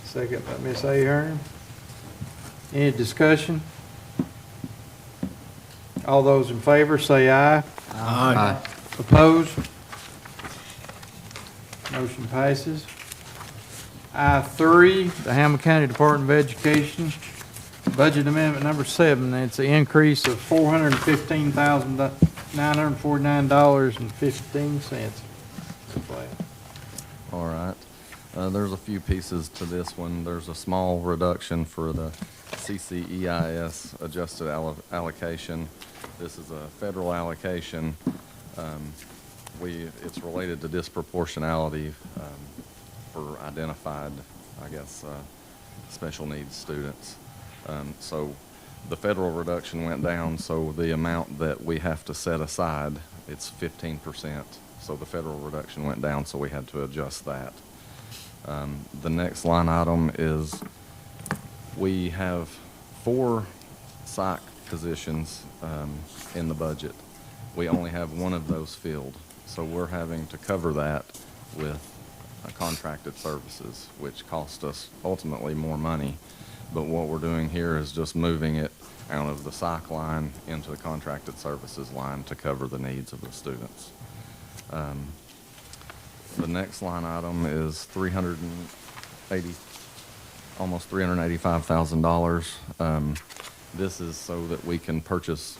Second by Ms. Ahern. Any discussion? All those in favor say aye. Aye. Opposed? Motion passes. I-3, the Hamblen County Department of Education, Budget Amendment Number 7, it's an increase of $415,949.15. All right. There's a few pieces to this one. There's a small reduction for the CCEIS adjusted allocation. This is a federal allocation. It's related to disproportionality for identified, I guess, special needs students. So the federal reduction went down, so the amount that we have to set aside, it's 15%. So the federal reduction went down, so we had to adjust that. The next line item is we have 4 psych positions in the budget. We only have one of those filled, so we're having to cover that with contracted services, which cost us ultimately more money. But what we're doing here is just moving it out of the psych line into the contracted services line to cover the needs of the students. The next line item is almost $385,000. This is so that we can purchase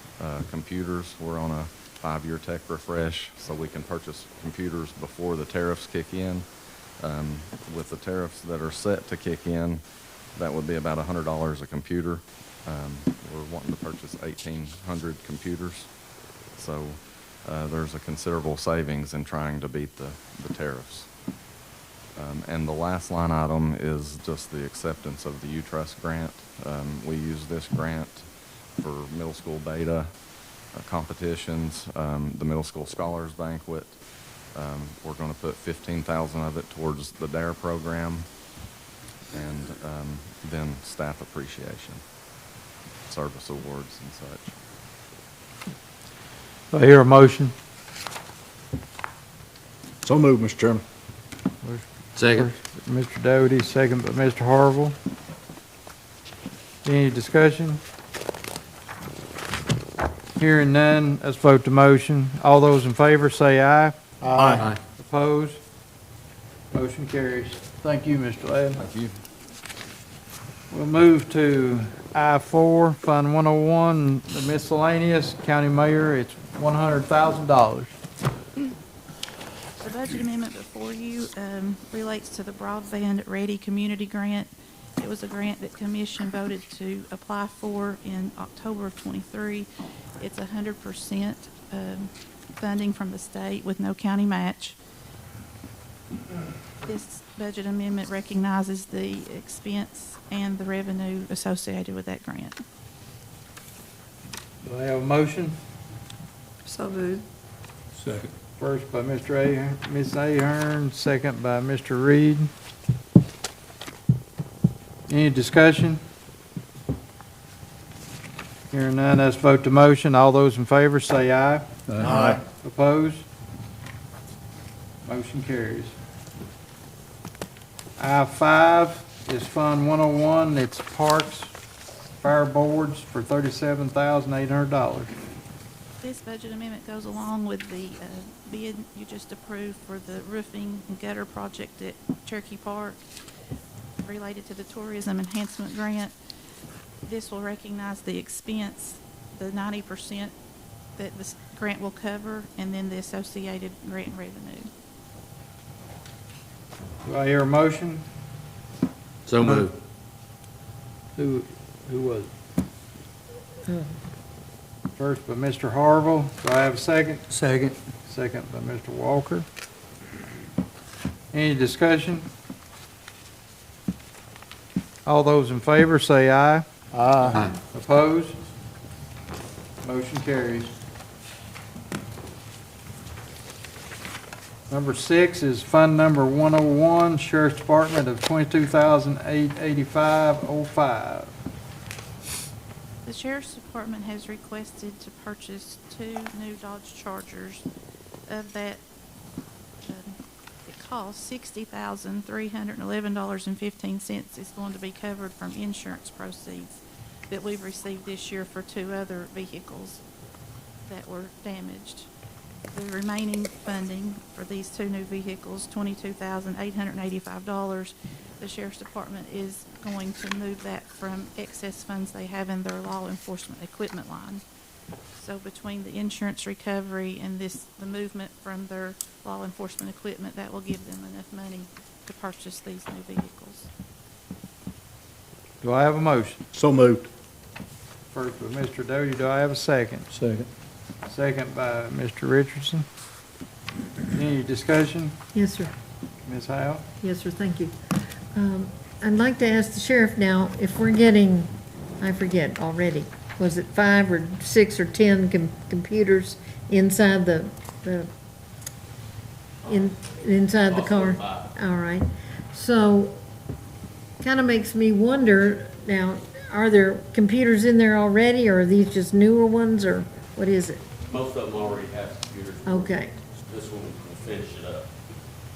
computers. We're on a 5-year tech refresh, so we can purchase computers before the tariffs kick in. With the tariffs that are set to kick in, that would be about $100 a computer. We're wanting to purchase 1,800 computers. So there's a considerable savings in trying to beat the tariffs. And the last line item is just the acceptance of the U-Trust grant. We use this grant for middle school beta competitions, the middle school scholars banquet. We're going to put $15,000 of it towards the DARE program, and then staff appreciation, service awards and such. Do I hear a motion? So moved, Mr. Chairman. Second. Mr. Doty, second by Mr. Harville. Any discussion? Hearing none, let's vote the motion. All those in favor say aye. Aye. Opposed? Motion carries. Thank you, Mr. Ladd. Thank you. We'll move to I-4, Fund 101, the miscellaneous, county mayor, it's $100,000. The budget amendment before you relates to the Broadband Ready Community Grant. It was a grant that Commission voted to apply for in October of '23. It's 100% funding from the state with no county match. This budget amendment recognizes the expense and the revenue associated with that grant. Do I have a motion? So moved. Second. First by Ms. Ahern, second by Mr. Reed. Any discussion? Hearing none, let's vote the motion. All those in favor say aye. Aye. Opposed? Motion carries. I-5 is Fund 101, it's parks, fire boards for $37,800. This budget amendment goes along with the bid you just approved for the roofing and gutter project at Cherokee Park related to the Tourism Enhancement Grant. This will recognize the expense, the 90% that this grant will cover, and then the associated grant revenue. Do I hear a motion? So moved. Who was it? First by Mr. Harville. Do I have a second? Second. Second by Mr. Walker. Any discussion? All those in favor say aye. Aye. Opposed? Motion carries. Number 6 is Fund Number 101, Sheriff's Department of $22,885.05. The Sheriff's Department has requested to purchase 2 new Dodge Chargers. Of that, it costs $60,311.15 is going to be covered from insurance proceeds that we've received this year for 2 other vehicles that were damaged. The remaining funding for these 2 new vehicles, $22,885, the Sheriff's Department is going to move that from excess funds they have in their law enforcement equipment line. So between the insurance recovery and the movement from their law enforcement equipment, that will give them enough money to purchase these new vehicles. Do I have a motion? So moved. First by Mr. Doty, do I have a second? Second. Second by Mr. Richardson. Any discussion? Yes, sir. Ms. Howe? Yes, sir, thank you. I'd like to ask the sheriff now, if we're getting, I forget already, was it 5 or 6 or 10 computers inside inside the car? All right. So, kind of makes me wonder, now, are there computers in there already, or are these just newer ones, or what is it? Most of them already have computers. Okay. This one will finish it up.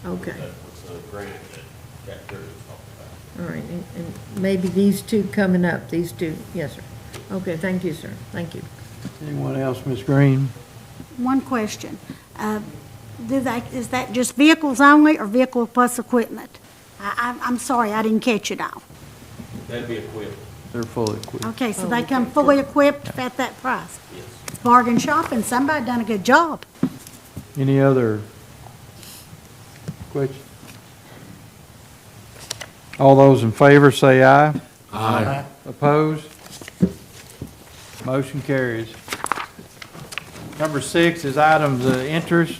Okay. That was the grant that Jack Curtis talked about. All right, and maybe these 2 coming up, these 2, yes, sir. Okay, thank you, sir, thank you. Anyone else, Ms. Green? One question. Is that just vehicles only or vehicle plus equipment? I'm sorry, I didn't catch it all. That'd be equipped. They're fully equipped. Okay, so they come fully equipped at that price? Yes. It's bargain shopping. Somebody done a good job. Any other questions? All those in favor say aye. Aye. Opposed? Motion carries. Number 6 is items of interest.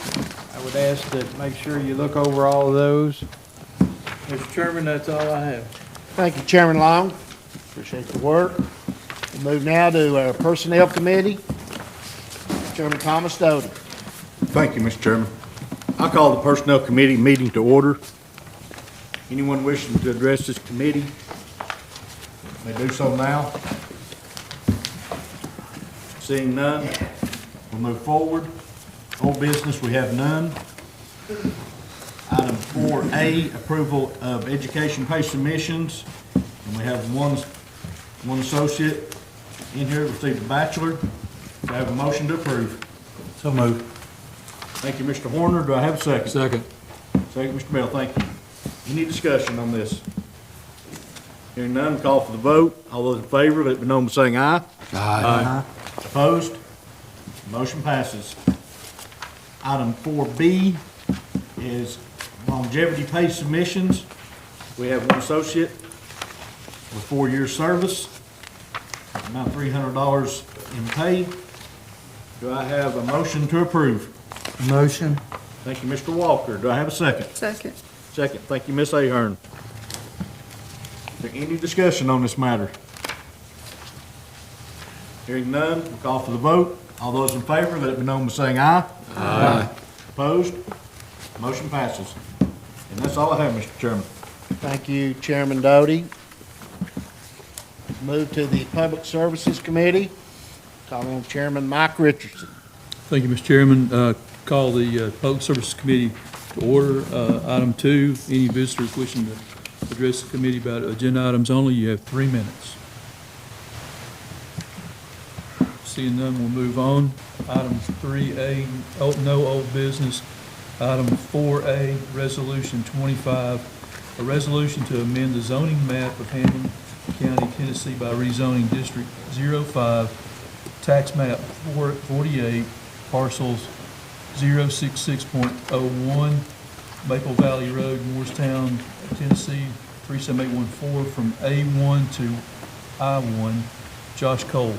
I would ask that make sure you look over all of those. Mr. Chairman, that's all I have. Thank you, Chairman Long. Appreciate the work. We'll move now to our Personnel Committee. Chairman Thomas Doty. Thank you, Mr. Chairman. I call the Personnel Committee meeting to order. Anyone wishing to address this committee may do so now. Seeing none, we'll move forward. Old business, we have none. Item 4A, approval of education pay submissions. And we have one associate in here, received a bachelor. Do I have a motion to approve? So moved. Thank you, Mr. Horner. Do I have a second? Second. Second, Mr. Bell. Thank you. Any discussion on this? Hearing none, call for the vote. All those in favor, let me know by saying aye. Aye. Opposed? Motion passes. Item 4B is longevity pay submissions. We have one associate with 4 years service, about $300 in pay. Do I have a motion to approve? Motion. Thank you, Mr. Walker. Do I have a second? Second. Second. Thank you, Ms. Ahern. Is there any discussion on this matter? Hearing none, we'll call for the vote. All those in favor, let me know by saying aye. Aye. Opposed? Motion passes. And that's all I have, Mr. Chairman. Thank you, Chairman Doty. Move to the Public Services Committee. Call on Chairman Mike Richardson. Thank you, Mr. Chairman. Call the Public Services Committee to order. Item 2, any visitors wishing to address the committee about agenda items only, you have 3 minutes. Seeing none, we'll move on. Item 3A, no old business. Item 4A, Resolution 25, a resolution to amend the zoning map of Hamblen County, Tennessee by rezoning District 05, Tax Map 48, parcels 066.01, Maple Valley Road, Moorestown, Tennessee, 37814, from A1 to I1. Josh Cole.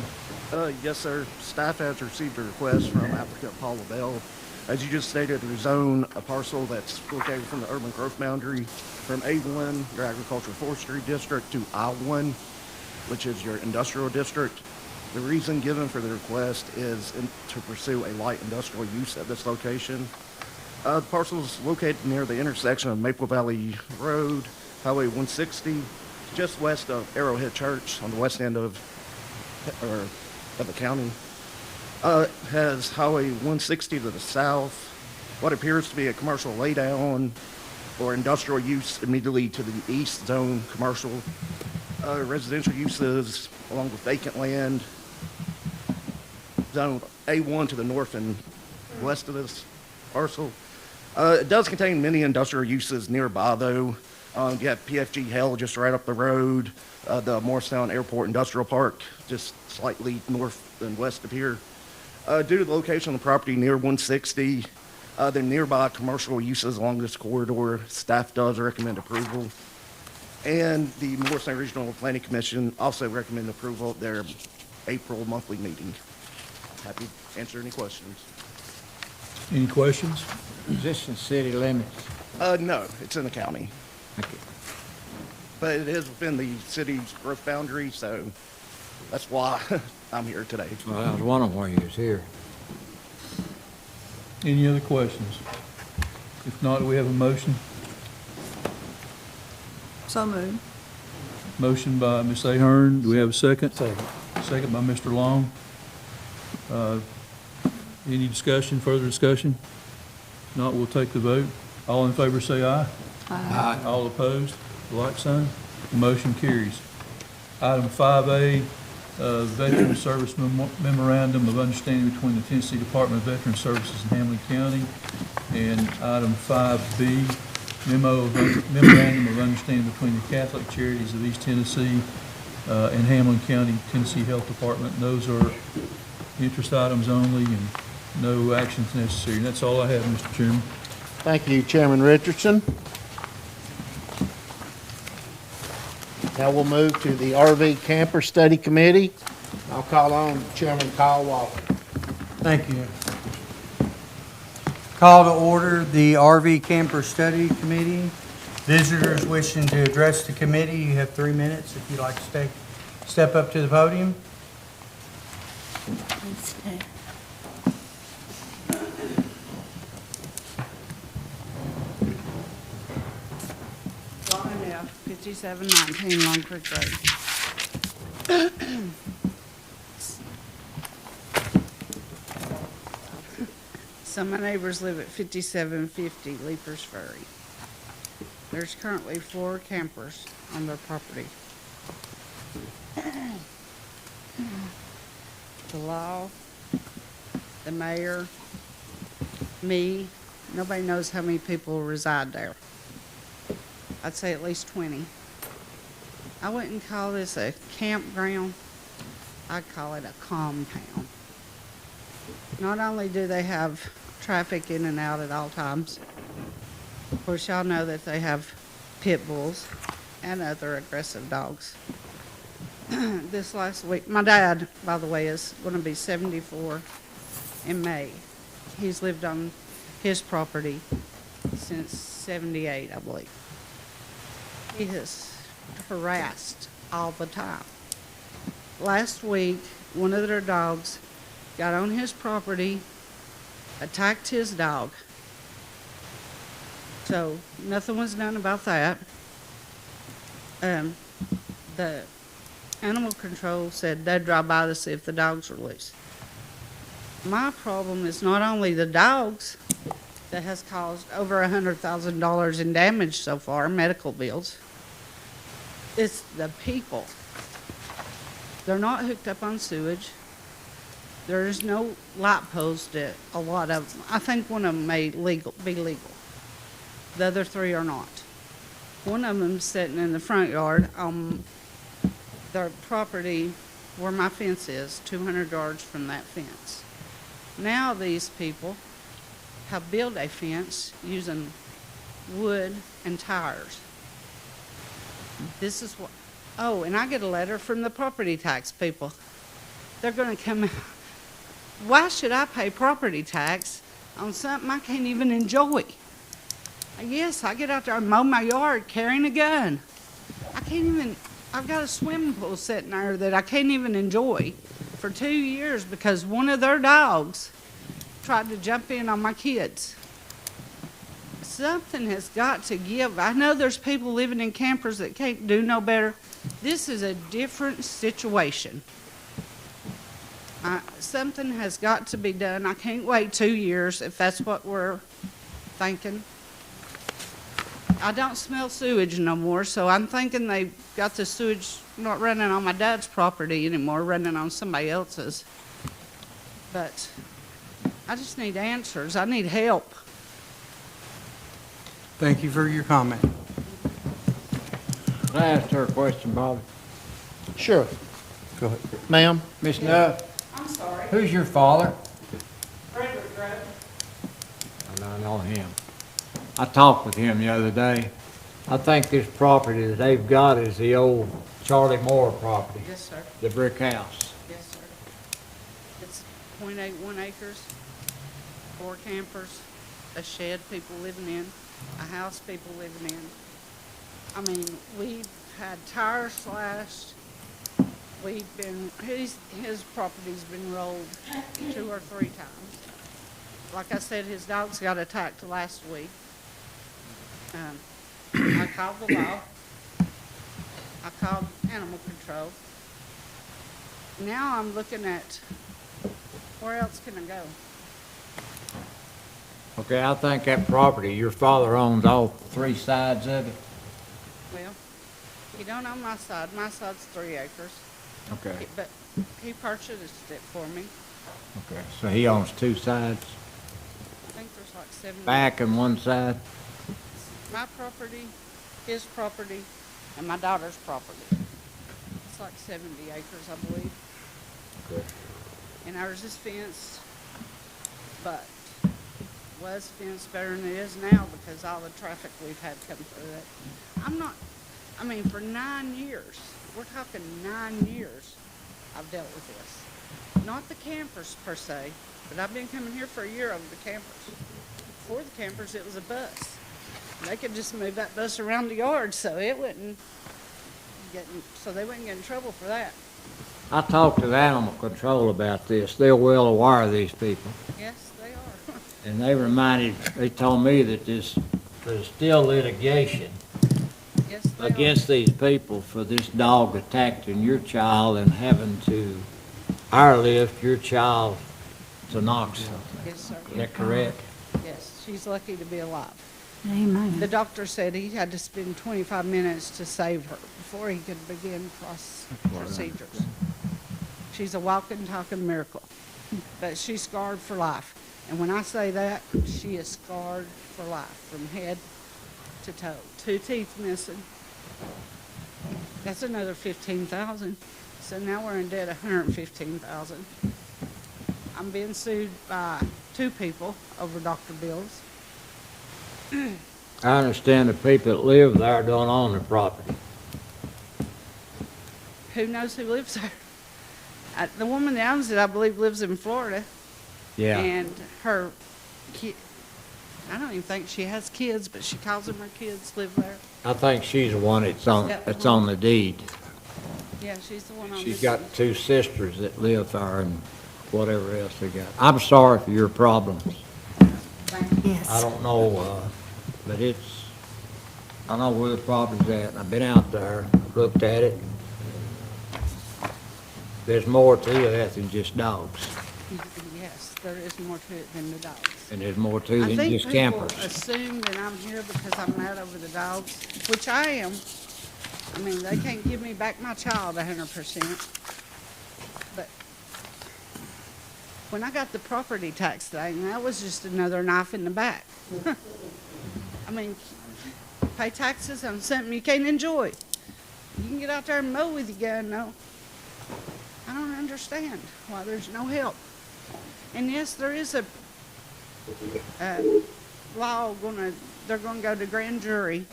Yes, sir. Staff has received a request from applicant Paul LaBelle As you just stated, to zone a parcel that's located from the urban growth boundary from A1, your agricultural forestry district, to I1, which is your industrial district. The reason given for the request is to pursue a light industrial use at this location. The parcel is located near the intersection of Maple Valley Road, Highway 160, just west of Arrowhead Church on the west end of the county. Has Highway 160 to the south, what appears to be a commercial laydown or industrial use immediately to the east, zone commercial, residential uses along with vacant land, zone A1 to the north and west of this parcel. It does contain many industrial uses nearby, though. You have PFG Hell just right up the road, the Morristown Airport Industrial Park just slightly north and west of here. Due to the location of the property near 160, the nearby commercial uses along this corridor, staff does recommend approval. And the Morristown Regional Planning Commission also recommend approval at their April monthly meeting. Happy to answer any questions. Any questions? Is this in city limits? No, it's in the county. Okay. But it is within the city's growth boundary, so that's why I'm here today. Well, I was wondering why you was here. Any other questions? If not, do we have a motion? So moved. Motion by Ms. Ahern. Do we have a second? Second. Second by Mr. Long. Any discussion, further discussion? If not, we'll take the vote. All in favor say aye. Aye. All opposed, like sign. The motion carries. Item 5A, Veteran Service Memorandum of Understanding between the Tennessee Department of Veteran Services and Hamblen County. And item 5B, Memorandum of Understanding between the Catholic Charities of East Tennessee and Hamblen County, Tennessee Health Department. And those are interest items only and no actions necessary. And that's all I have, Mr. Chairman. Thank you, Chairman Richardson. Now we'll move to the RV Camper Study Committee. I'll call on Chairman Kyle Walker. Thank you. Call to order the RV Camper Study Committee. Visitors wishing to address the committee, you have 3 minutes if you'd like to step up to the podium. Donna Neff, 5719 Long Creek Road. So my neighbors live at 5750 Leapers Ferry. There's currently 4 campers on their property. The law, the mayor, me, nobody knows how many people reside there. I'd say at least 20. I wouldn't call this a campground, I'd call it a compound. Not only do they have traffic in and out at all times, of course y'all know that they have pit bulls and other aggressive dogs. This last week, my dad, by the way, is going to be 74 in May. He's lived on his property since 78, I believe. He has harassed all the time. Last week, one of their dogs got on his property, attacked his dog. So nothing was done about that. The animal control said they'd drive by to see if the dogs were loose. My problem is not only the dogs that has caused over $100,000 in damage so far, medical bills, it's the people. They're not hooked up on sewage. There's no light post at a lot of them. I think one of them may be legal. The other 3 are not. One of them's sitting in the front yard on their property where my fence is, 200 yards from that fence. Now these people have built a fence using wood and tires. This is what, oh, and I get a letter from the property tax people. They're going to come out. Why should I pay property tax on something I can't even enjoy. Yes, I get out there and mow my yard carrying a gun. I've got a swimming pool sitting there that I can't even enjoy for 2 years because one of their dogs tried to jump in on my kids. Something has got to give. I know there's people living in campers that can't do no better. This is a different situation. Something has got to be done. I can't wait 2 years if that's what we're thinking. I don't smell sewage no more, so I'm thinking they got the sewage not running on my dad's property anymore, running on somebody else's. But I just need answers. I need help. Thank you for your comment. Can I ask her a question, Bobby? Sure. Go ahead. Ma'am? Miss Nutt, I'm sorry. who's your father? Frederick Grubb. I know him. I talked with him the other day. I think this property that they've got is the old Charlie Moore property. Yes, sir. The brick house. Yes, sir. It's .81 acres, 4 campers, a shed people living in, a house people living in. I mean, we've had tires slashed. His property's been rolled 2 or 3 times. Like I said, his dogs got attacked last week. I called the law. I called animal control. Now I'm looking at where else can I go? Okay, I think that property, your father owns all 3 sides of it. Well, he don't own my side. My side's 3 acres. Okay. But he purchased it for me. Okay, so he owns 2 sides, I think there's like 7. back and one side? My property, his property, and my daughter's property. It's like 70 acres, I believe. Okay. And ours is fenced, but was fenced better than it is now because all the traffic we've had come through it. For 9 years, we're talking 9 years I've dealt with this. Not the campers per se, but I've been coming here for a year over the campers. Before the campers, it was a bus. They could just move that bus around the yard so they wouldn't get in trouble for that. I talked to the animal control about this. They're well aware of these people. Yes, they are. And they told me that there's still litigation against these people for this dog attacking your child and having to airlift your child to Knoxville. Yes, sir. Is that correct? Yes, she's lucky to be alive. Amen. The doctor said he had to spend 25 minutes to save her before he could begin procedures. She's a walking, talking miracle, but she's scarred for life. And when I say that, she is scarred for life from head to toe. 2 teeth missing. That's another $15,000. So now we're in debt $115,000. I'm being sued by 2 people over doctor bills. I understand the people that live there don't own the property. Who knows who lives there? The woman that owns it, I believe, lives in Florida. Yeah. And her kid, I don't even think she has kids, but she calls them her kids live there. I think she's the one that's on the deed. Yeah, she's the one on She's this got one. 2 sisters that live there and whatever else they got. I'm sorry for your problems. Yes. I don't know, but I know where the problem's at, and I've been out there, looked at it. There's more to that than just dogs, Yes, there is more to it than the dogs. and there's more to it I than think just people campers. assume that I'm here because I'm mad over the dogs, which I am. I mean, they can't give me back my child 100%. But when I got the property tax thing, that was just another knife in the back. I mean, pay taxes on something you can't enjoy. You can get out there and mow with your gun, no. I don't understand why there's no help. And yes, there is a law they're gonna go to grand jury.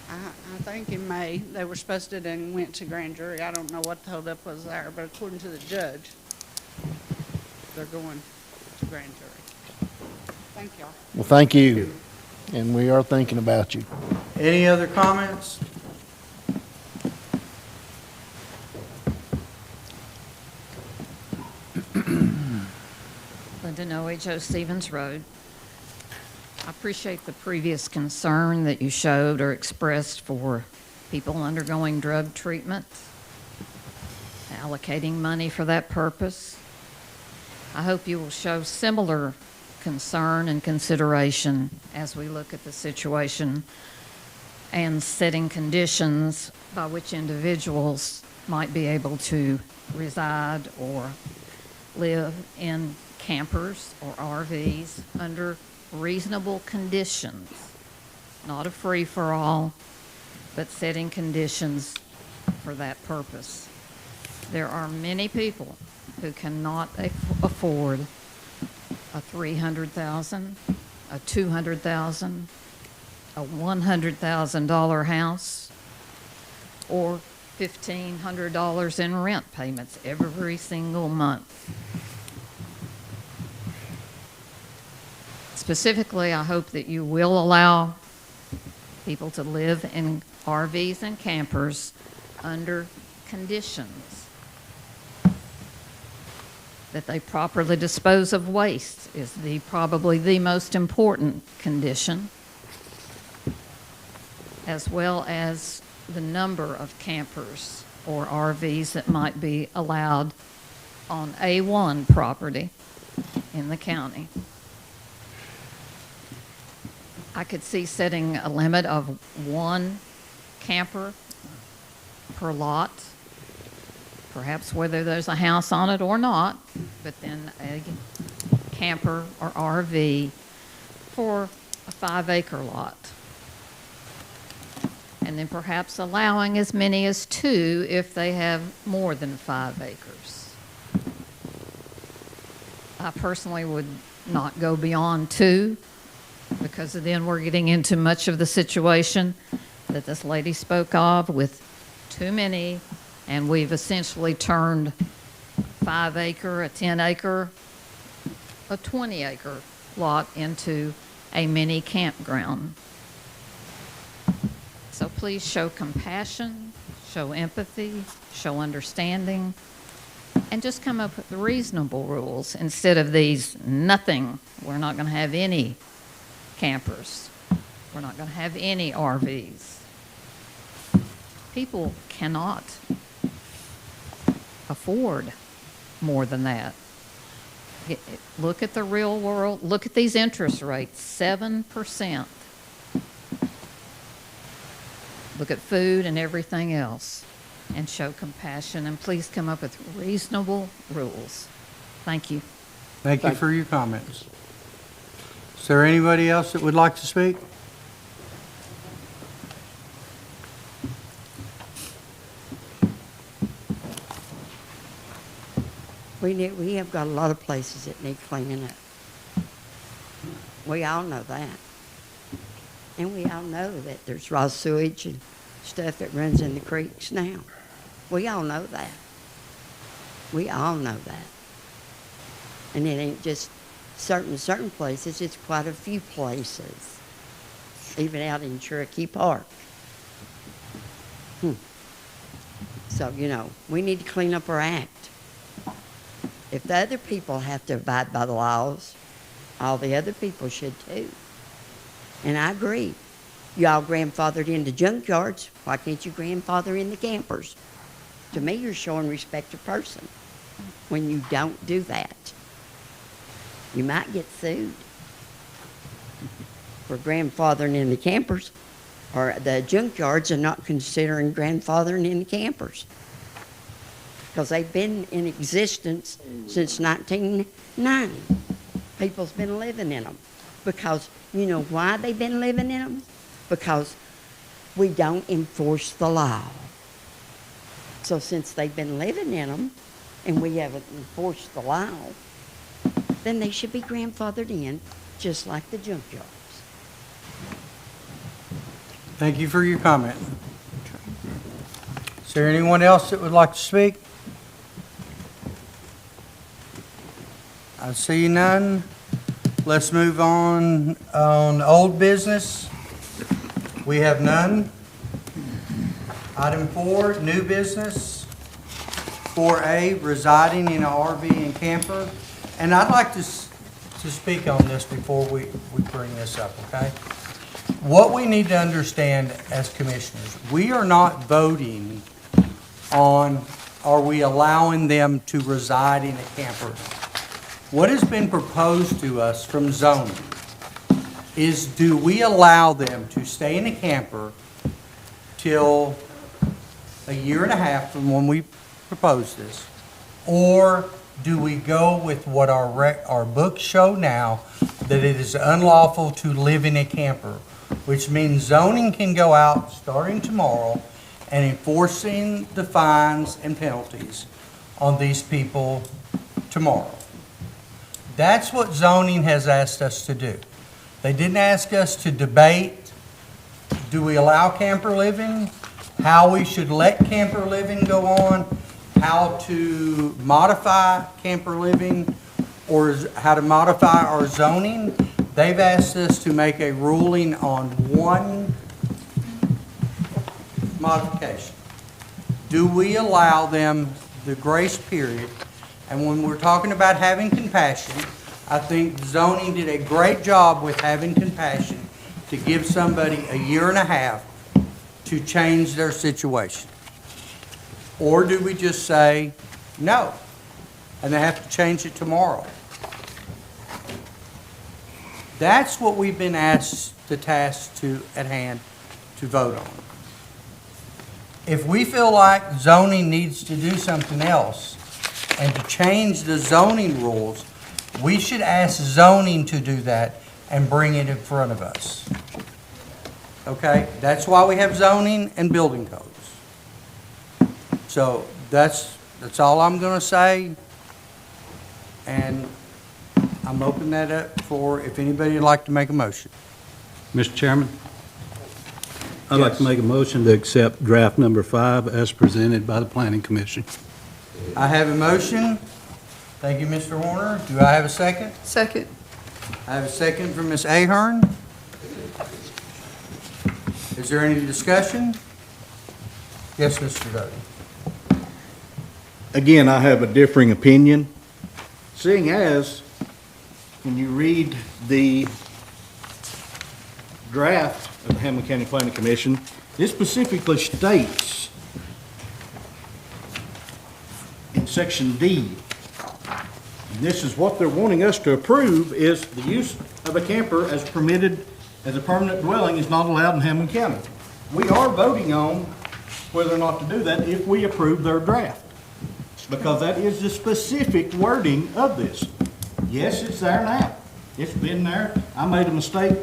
I think in May, they were supposed to and went to grand jury. I don't know what the holdup was there, but according to the judge, they're going to grand jury. Thank y'all. Well, thank you, and we are thinking about you. Any other comments? Linda Noe, Stevens Road. I appreciate the previous concern that you showed or expressed for people undergoing drug treatment, allocating money for that purpose. I hope you will show similar concern and consideration as we look at the situation and setting conditions by which individuals might be able to reside or live in campers or RVs under reasonable conditions, not a free-for-all, but setting conditions for that purpose. There are many people who cannot afford a $300,000, a $200,000, a $100,000 house, or $1,500 in rent payments every single month. Specifically, I hope that you will allow people to live in RVs and campers under conditions that they properly dispose of waste is probably the most important condition, as well as the number of campers or RVs that might be allowed on A1 property in the county. I could see setting a limit of 1 camper per lot, perhaps whether there's a house on it or not, but then a camper or RV for a 5-acre lot. And then perhaps allowing as many as 2 if they have more than 5 acres. I personally would not go beyond 2, because then we're getting into much of the situation that this lady spoke of with too many, and we've essentially turned 5-acre, a 10-acre, a 20-acre lot into a mini campground. So please show compassion, show empathy, show understanding, and just come up with reasonable rules instead of these nothing. We're not going to have any campers. We're not going to have any RVs. People cannot afford more than that. Look at the real world. Look at these interest rates, 7%. Look at food and everything else, and show compassion, and please come up with reasonable rules. Thank you. Thank you for your comments. Is there anybody else that would like to speak? We have got a lot of places that need cleaning up. We all know that. And we all know that there's raw sewage and stuff that runs in the creeks now. We all know that. We all know that. And it ain't just certain places, it's quite a few places. Even out in Cherokee Park. So, you know, we need to clean up our act. If the other people have to abide by the laws, all the other people should too. And I agree. Y'all grandfathered into junkyards. Why can't you grandfather in the campers? To me, you're showing respect to person when you don't do that. You might get sued for grandfathering in the campers, or the junkyards are not considering grandfathering in the campers because they've been in existence since 1990. People's been living in them because, you know why they've been living in them? Because we don't enforce the law. So since they've been living in them and we haven't enforced the law, then they should be grandfathered in just like the junkyards. Thank you for your comment. Is there anyone else that would like to speak? I see none. Let's move on old business. We have none. Item 4, new business. 4A, residing in an RV and camper. And I'd like to speak on this before we bring this up, okay? What we need to understand as commissioners, we are not voting on, are we allowing them to reside in a camper? What has been proposed to us from zoning is, do we allow them to stay in a camper till a year and a half from when we proposed this? Or do we go with what our books show now, that it is unlawful to live in a camper, which means zoning can go out starting tomorrow and enforcing the fines and penalties on these people tomorrow? That's what zoning has asked us to do. They didn't ask us to debate, do we allow camper living, how we should let camper living go on, how to modify camper living, or how to modify our zoning. They've asked us to make a ruling on one modification. Do we allow them the grace period? And when we're talking about having compassion, I think zoning did a great job with having compassion to give somebody a year and a half to change their situation. Or do we just say no, and they have to change it tomorrow? That's what we've been asked the task at hand to vote on. If we feel like zoning needs to do something else and to change the zoning rules, we should ask zoning to do that and bring it in front of us. Okay? That's why we have zoning and building codes. So that's all I'm going to say. And I'm opening that up for if anybody would like to make a motion. Mr. Chairman, I'd like to make a motion to accept draft number 5 as presented by the Planning Commission. I have a motion. Thank you, Mr. Warner. Do I have a second? Second. I have a second from Ms. Ahern. Is there any discussion? Yes, Mr. Doty. Again, I have a differing opinion, seeing as when you read the draft of the Hamblen County Planning Commission, it specifically states in section D, and this is what they're wanting us to approve, is the use of a camper as permitted as a permanent dwelling is not allowed in Hamblen County. We are voting on whether or not to do that if we approve their draft, because that is the specific wording of this. Yes, it's there now. It's been there. I made a mistake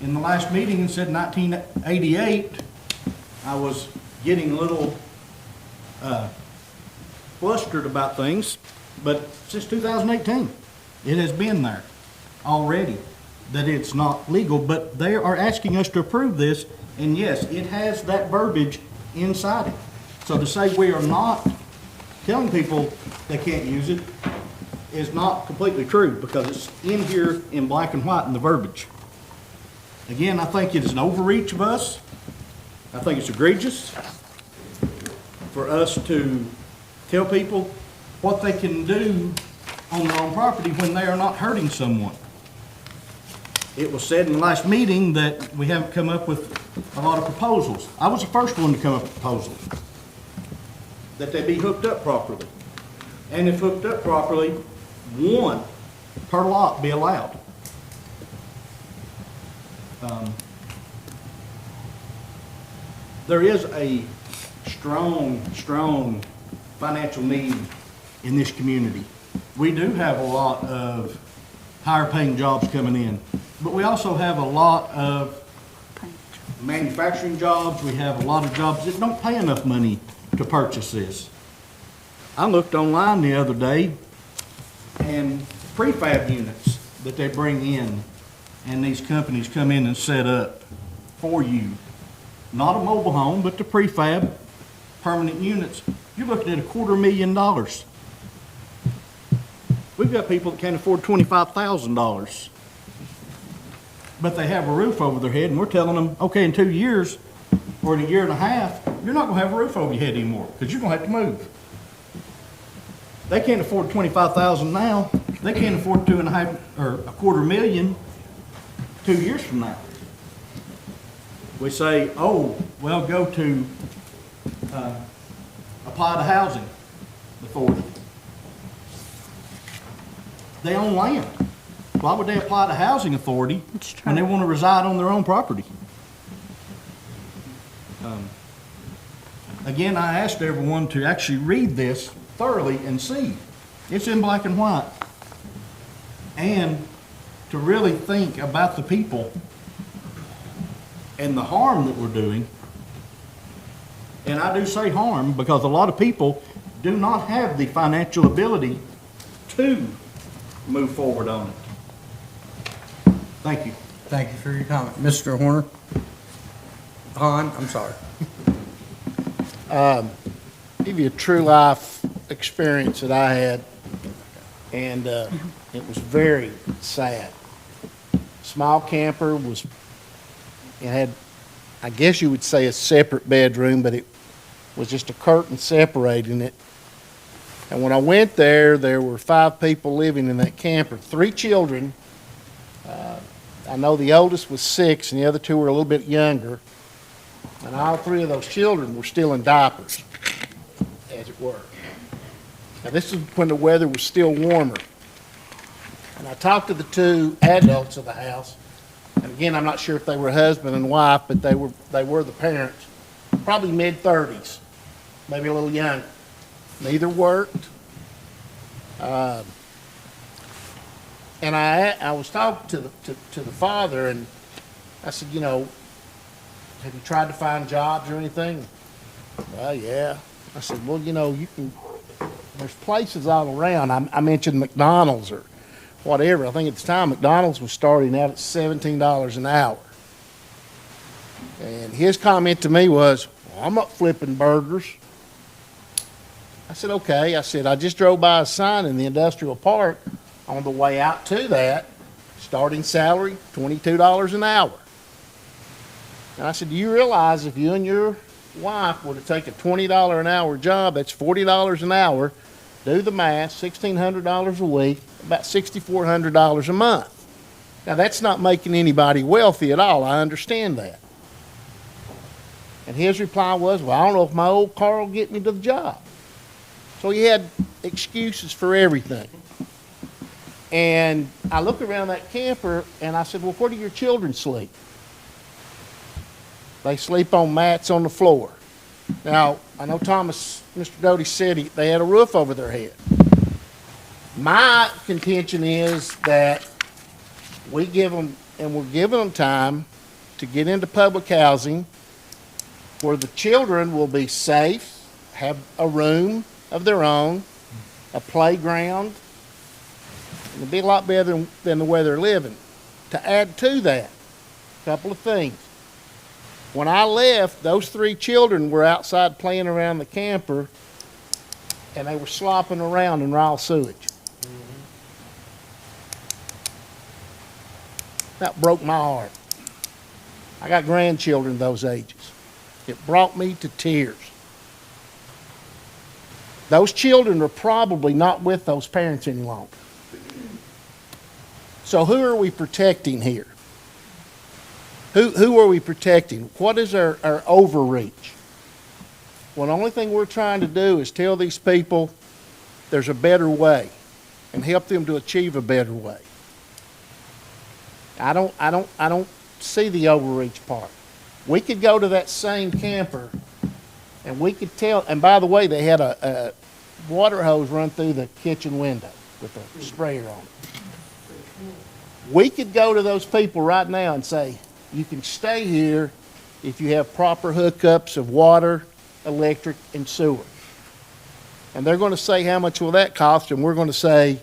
in the last meeting and said 1988. I was getting a little flustered about things, but since 2018, it has been there already that it's not legal, but they are asking us to approve this, and yes, it has that verbiage inside it. So to say we are not telling people they can't use it is not completely true, because it's in here in black and white in the verbiage. Again, I think it is an overreach of us. I think it's egregious for us to tell people what they can do on their own property when they are not hurting someone. It was said in the last meeting that we haven't come up with a lot of proposals. I was the first one to come up with proposals, that they be hooked up properly. And if hooked up properly, one per lot be allowed. There is a strong financial need in this community. We do have a lot of higher paying jobs coming in, but we also have a lot of manufacturing jobs. We have a lot of jobs that don't pay enough money to purchase this. I looked online the other day, and prefab units that they bring in, and these companies come in and set up for you. Not a mobile home, but the prefab permanent units. You're looking at $250,000. We've got people that can't afford $25,000 but they have a roof over their head, and we're telling them, okay, in 2 years or in a year and a half, you're not gonna have a roof over your head anymore, because you're gonna have to move. They can't afford $25,000 now. They can't afford 2.5 or $250,000 2 years from now. We say, oh, well, go to apply to housing authority. They own land. Why would they apply to housing authority when they want to reside on their own property? Again, I asked everyone to actually read this thoroughly and see. It's in black and white. And to really think about the people and the harm that we're doing. And I do say harm because a lot of people do not have the financial ability to move forward on it. Thank you. Thank you for your comment. Mr. Horner? Han, I'm sorry. Give you a true life experience that I had, and it was very sad. Small camper it had, I guess you would say, a separate bedroom, but it was just a curtain separating it. And when I went there, there were 5 people living in that camper, 3 children. I know the oldest was 6 and the other 2 were a little bit younger. And all 3 of those children were still in diapers, as it were. Now this is when the weather was still warmer. And I talked to the 2 adults of the house. And again, I'm not sure if they were husband and wife, but they were the parents. Probably mid-30s, maybe a little younger. Neither worked. And I was talking to the father, and I said, you know, have you tried to find jobs or anything? Well, yeah. I said, well, you know, there's places all around. I mentioned McDonald's or whatever. I think at the time McDonald's was starting out at $17 an hour. And his comment to me was, well, I'm not flipping burgers. I said, okay. I said, I just drove by a sign in the industrial park on the way out to that, starting salary, $22 an hour. And I said, do you realize if you and your wife were to take a $20 an hour job, that's $40 an hour, do the math, $1,600 a week, about $6,400 a month. Now, that's not making anybody wealthy at all. I understand that. And his reply was, well, I don't know if my old car will get me to the job. So he had excuses for everything. And I looked around that camper and I said, well, where do your children sleep? They sleep on mats on the floor. Now, I know Mr. Doty said they had a roof over their head. My contention is that we give them, and we're giving them time to get into public housing where the children will be safe, have a room of their own, a playground. It'll be a lot better than the way they're living. To add to that, a couple of things. When I left, those 3 children were outside playing around the camper, and they were slopping around in raw sewage. That broke my heart. I got grandchildren those ages. It brought me to tears. Those children are probably not with those parents any longer. So who are we protecting here? Who are we protecting? What is our overreach? Well, the only thing we're trying to do is tell these people there's a better way and help them to achieve a better way. I don't see the overreach part. We could go to that same camper and we could tell, and by the way, they had a water hose run through the kitchen window with a sprayer on it. We could go to those people right now and say, you can stay here if you have proper hookups of water, electric, and sewer. And they're going to say, how much will that cost? And we're going to say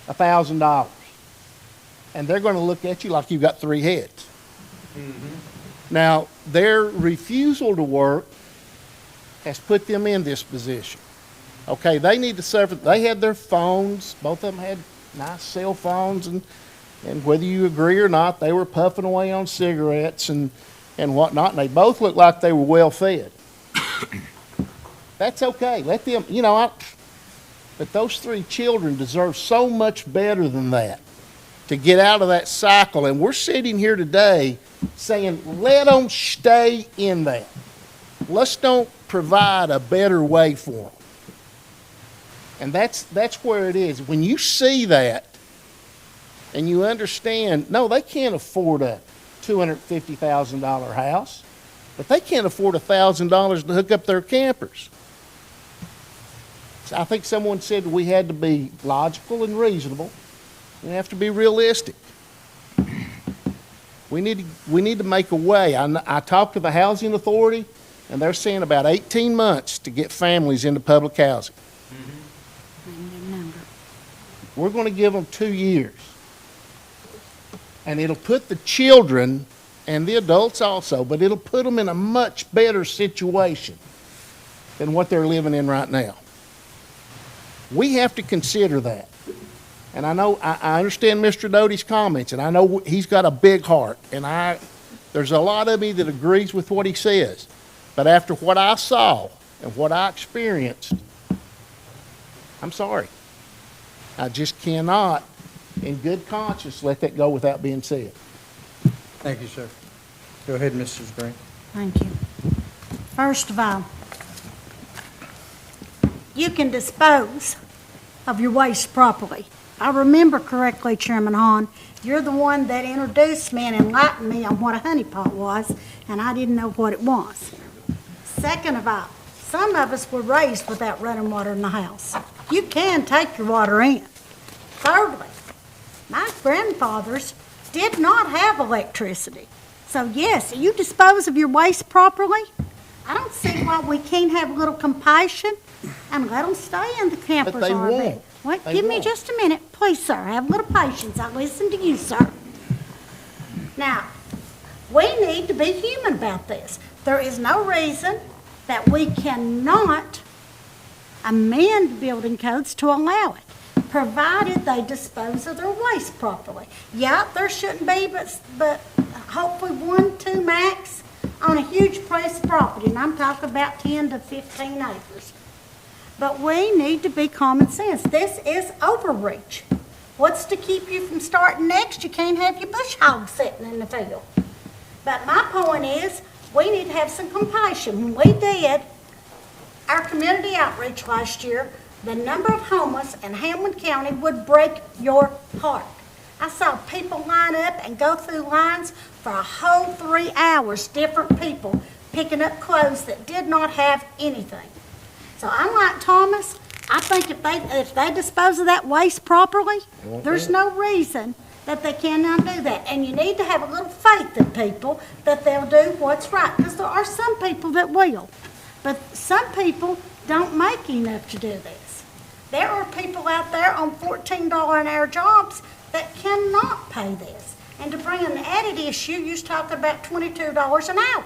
$1,000. And they're going to look at you like you've got 3 heads. Now, their refusal to work has put them in this position. Okay, they need to serve. They had their phones. Both of them had nice cell phones and And whether you agree or not, they were puffing away on cigarettes and whatnot, and they both looked like they were well fed. That's okay. Let them, but those 3 children deserve so much better than that, to get out of that cycle. And we're sitting here today saying, let them stay in that. Let's don't provide a better way for them. And that's where it is. When you see that and you understand, no, they can't afford a $250,000 house, but they can't afford $1,000 to hook up their campers. So I think someone said we had to be logical and reasonable. We have to be realistic. We need to make a way. I talked to the Housing Authority, and they're saying about 18 months to get families into public housing. We're going to give them 2 years. And it'll put the children and the adults also, but it'll put them in a much better situation than what they're living in right now. We have to consider that. And I know, I understand Mr. Doty's comments, and I know he's got a big heart, and there's a lot of me that agrees with what he says. But after what I saw and what I experienced, I'm sorry. I just cannot, in good conscience, let that go without being said. Thank you, sir. Go ahead, Mrs. Green. Thank you. First of all, you can dispose of your waste properly. I remember correctly, Chairman Hahn, you're the one that introduced me and enlightened me on what a honeypot was, and I didn't know what it was. Second of all, some of us were raised without running water in the house. You can take your water in. Thirdly, my grandfathers did not have electricity. So yes, you dispose of your waste properly. I don't see why we can't have a little compassion and let them stay in the campers. But they won't. Wait, They give me won't. just a minute, please, sir. Have a little patience. I listen to you, sir. Now, we need to be human about this. There is no reason that we cannot amend building codes to allow it, provided they dispose of their waste properly. Yeah, there shouldn't be, but hopefully 1, 2 max on a huge piece of property, and I'm talking about 10 to 15 acres. But we need to be common sense. This is overreach. What's to keep you from starting next? You can't have your bush hog sitting in the field. But my point is, we need to have some compassion. When we did our community outreach last year, the number of homeless in Hamblen County would break your heart. I saw people line up and go through lines for a whole 3 hours, different people picking up clothes that did not have anything. So I'm like Thomas, I think if they dispose of that waste properly, there's no reason that they cannot do that. And you need to have a little faith in people that they'll do what's right, because there are some people that will. But some people don't make enough to do this. There are people out there on $14 an hour jobs that cannot pay this. And to bring an added issue, you was talking about $22 an hour.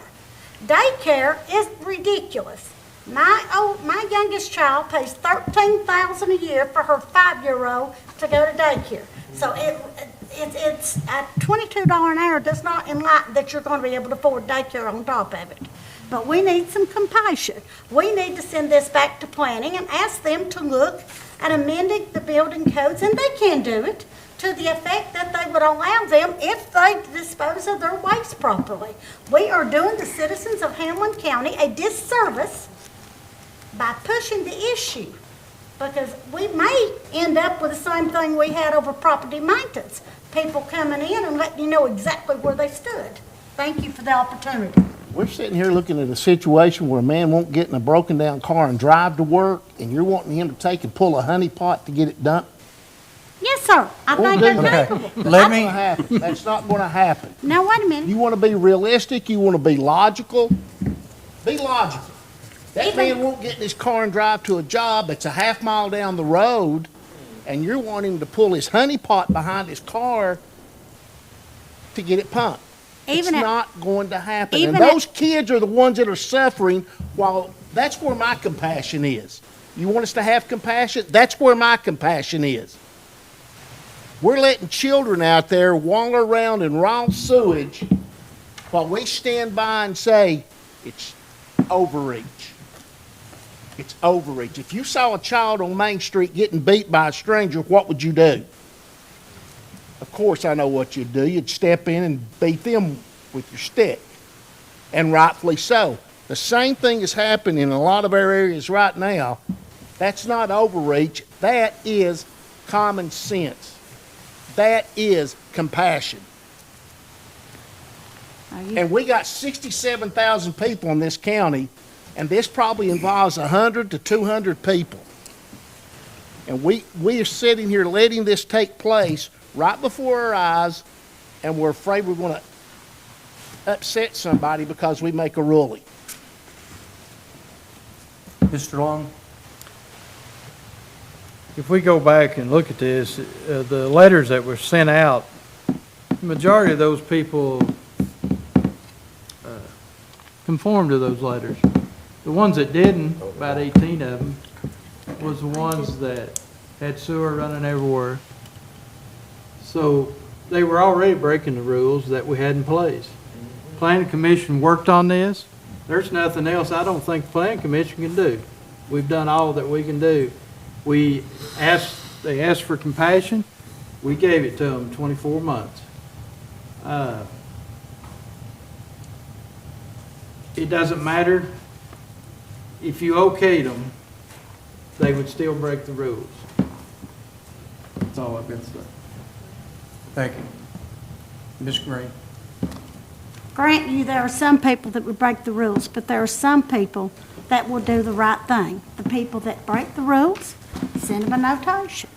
Daycare is ridiculous. My youngest child pays $13,000 a year for her 5-year-old to go to daycare. So it's $22 an hour does not enlighten that you're going to be able to afford daycare on top of it. But we need some compassion. We need to send this back to planning and ask them to look at amending the building codes, and they can do it, to the effect that they would allow them if they dispose of their waste properly. We are doing the citizens of Hamblen County a disservice by pushing the issue, because we may end up with the same thing we had over property maintenance. People coming in and letting you know exactly where they stood. Thank you for the opportunity. We're sitting here looking at a situation where a man won't get in a broken down car and drive to work, and you're wanting him to take and pull a honey pot to get it done? Yes, sir. I think they're capable. That's not going to happen. Now, wait a minute. You want to be realistic. You want to be logical. Be logical. That man won't get in his car and drive to a job that's a half mile down the road, and you're wanting him to pull his honey pot behind his car to get it pumped. It's not going to happen. And those kids are the ones that are suffering. While that's where my compassion is. You want us to have compassion? That's where my compassion is. We're letting children out there wander around in raw sewage while we stand by and say it's overreach. It's overreach. If you saw a child on Main Street getting beat by a stranger, what would you do? Of course I know what you'd do. You'd step in and beat them with your stick. And rightfully so. The same thing is happening in a lot of our areas right now. That's not overreach. That is common sense. That is compassion. And we got 67,000 people in this county, and this probably involves 100 to 200 people. And we are sitting here letting this take place right before our eyes, and we're afraid we're going to upset somebody because we make a ruling. Mr. Long? If we go back and look at this, the letters that were sent out, the majority of those people conformed to those letters. The ones that didn't, about 18 of them, was the ones that had sewer running everywhere. So they were already breaking the rules that we had in place. Planning Commission worked on this. There's nothing else I don't think the Planning Commission can do. We've done all that we can do. They asked for compassion. We gave it to them 24 months. It doesn't matter if you okayed them, they would still break the rules. That's all I've got to say. Thank you. Ms. Green? Grant you, there are some people that would break the rules, but there are some people that will do the right thing. The people that break the rules, send them a notation,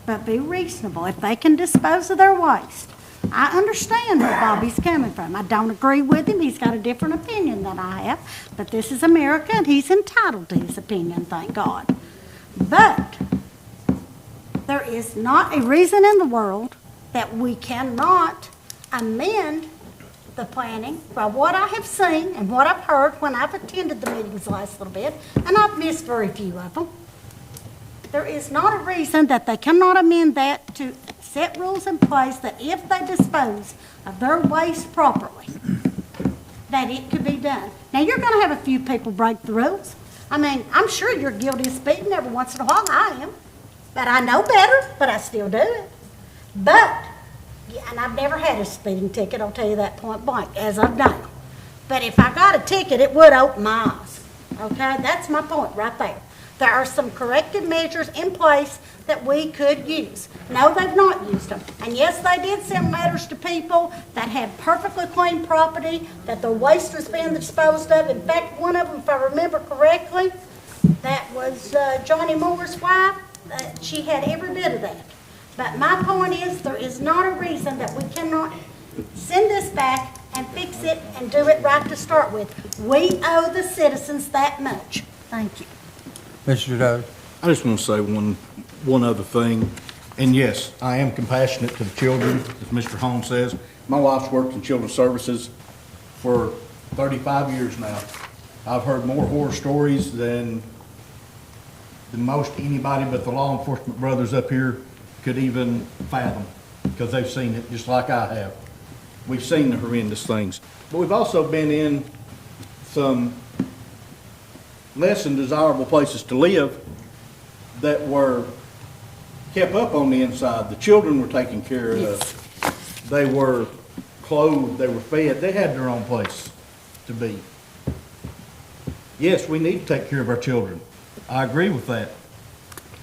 but be reasonable. If they can dispose of their waste, I understand where Bobby's coming from. I don't agree with him. He's got a different opinion than I have, but this is America, and he's entitled to his opinion, thank God. But there is not a reason in the world that we cannot amend the planning by what I have seen and what I've heard when I've attended the meetings the last little bit, and I've missed very few of them. There is not a reason that they cannot amend that to set rules in place that if they dispose of their waste properly, that it could be done. Now, you're going to have a few people break the rules. I mean, I'm sure you're guilty of speeding every once in a while. I am. But I know better, but I still do it. But, yeah, and I've never had a speeding ticket, I'll tell you that point blank, as of now. But if I got a ticket, it would open my eyes. Okay? That's my point right there. There are some corrective measures in place that we could use. No, they've not used them. And yes, they did send letters to people that had perfectly clean property, that their waste was being disposed of. In fact, one of them, if I remember correctly, that was Johnny Moore's wife. She had every bit of that. But my point is, there is not a reason that we cannot send this back and fix it and do it right to start with. We owe the citizens that much. Thank you. Mr. Doe? I just want to say one other thing. And yes, I am compassionate to the children, as Mr. Holmes says. My wife's worked in children's services for 35 years now. I've heard more horror stories than most anybody but the law enforcement brothers up here could even fathom, because they've seen it just like I have. We've seen the horrendous things. But we've also been in some less than desirable places to live that were kept up on the inside. The children were taken care of. They were clothed, they were fed, they had their own place to be. Yes, we need to take care of our children. I agree with that.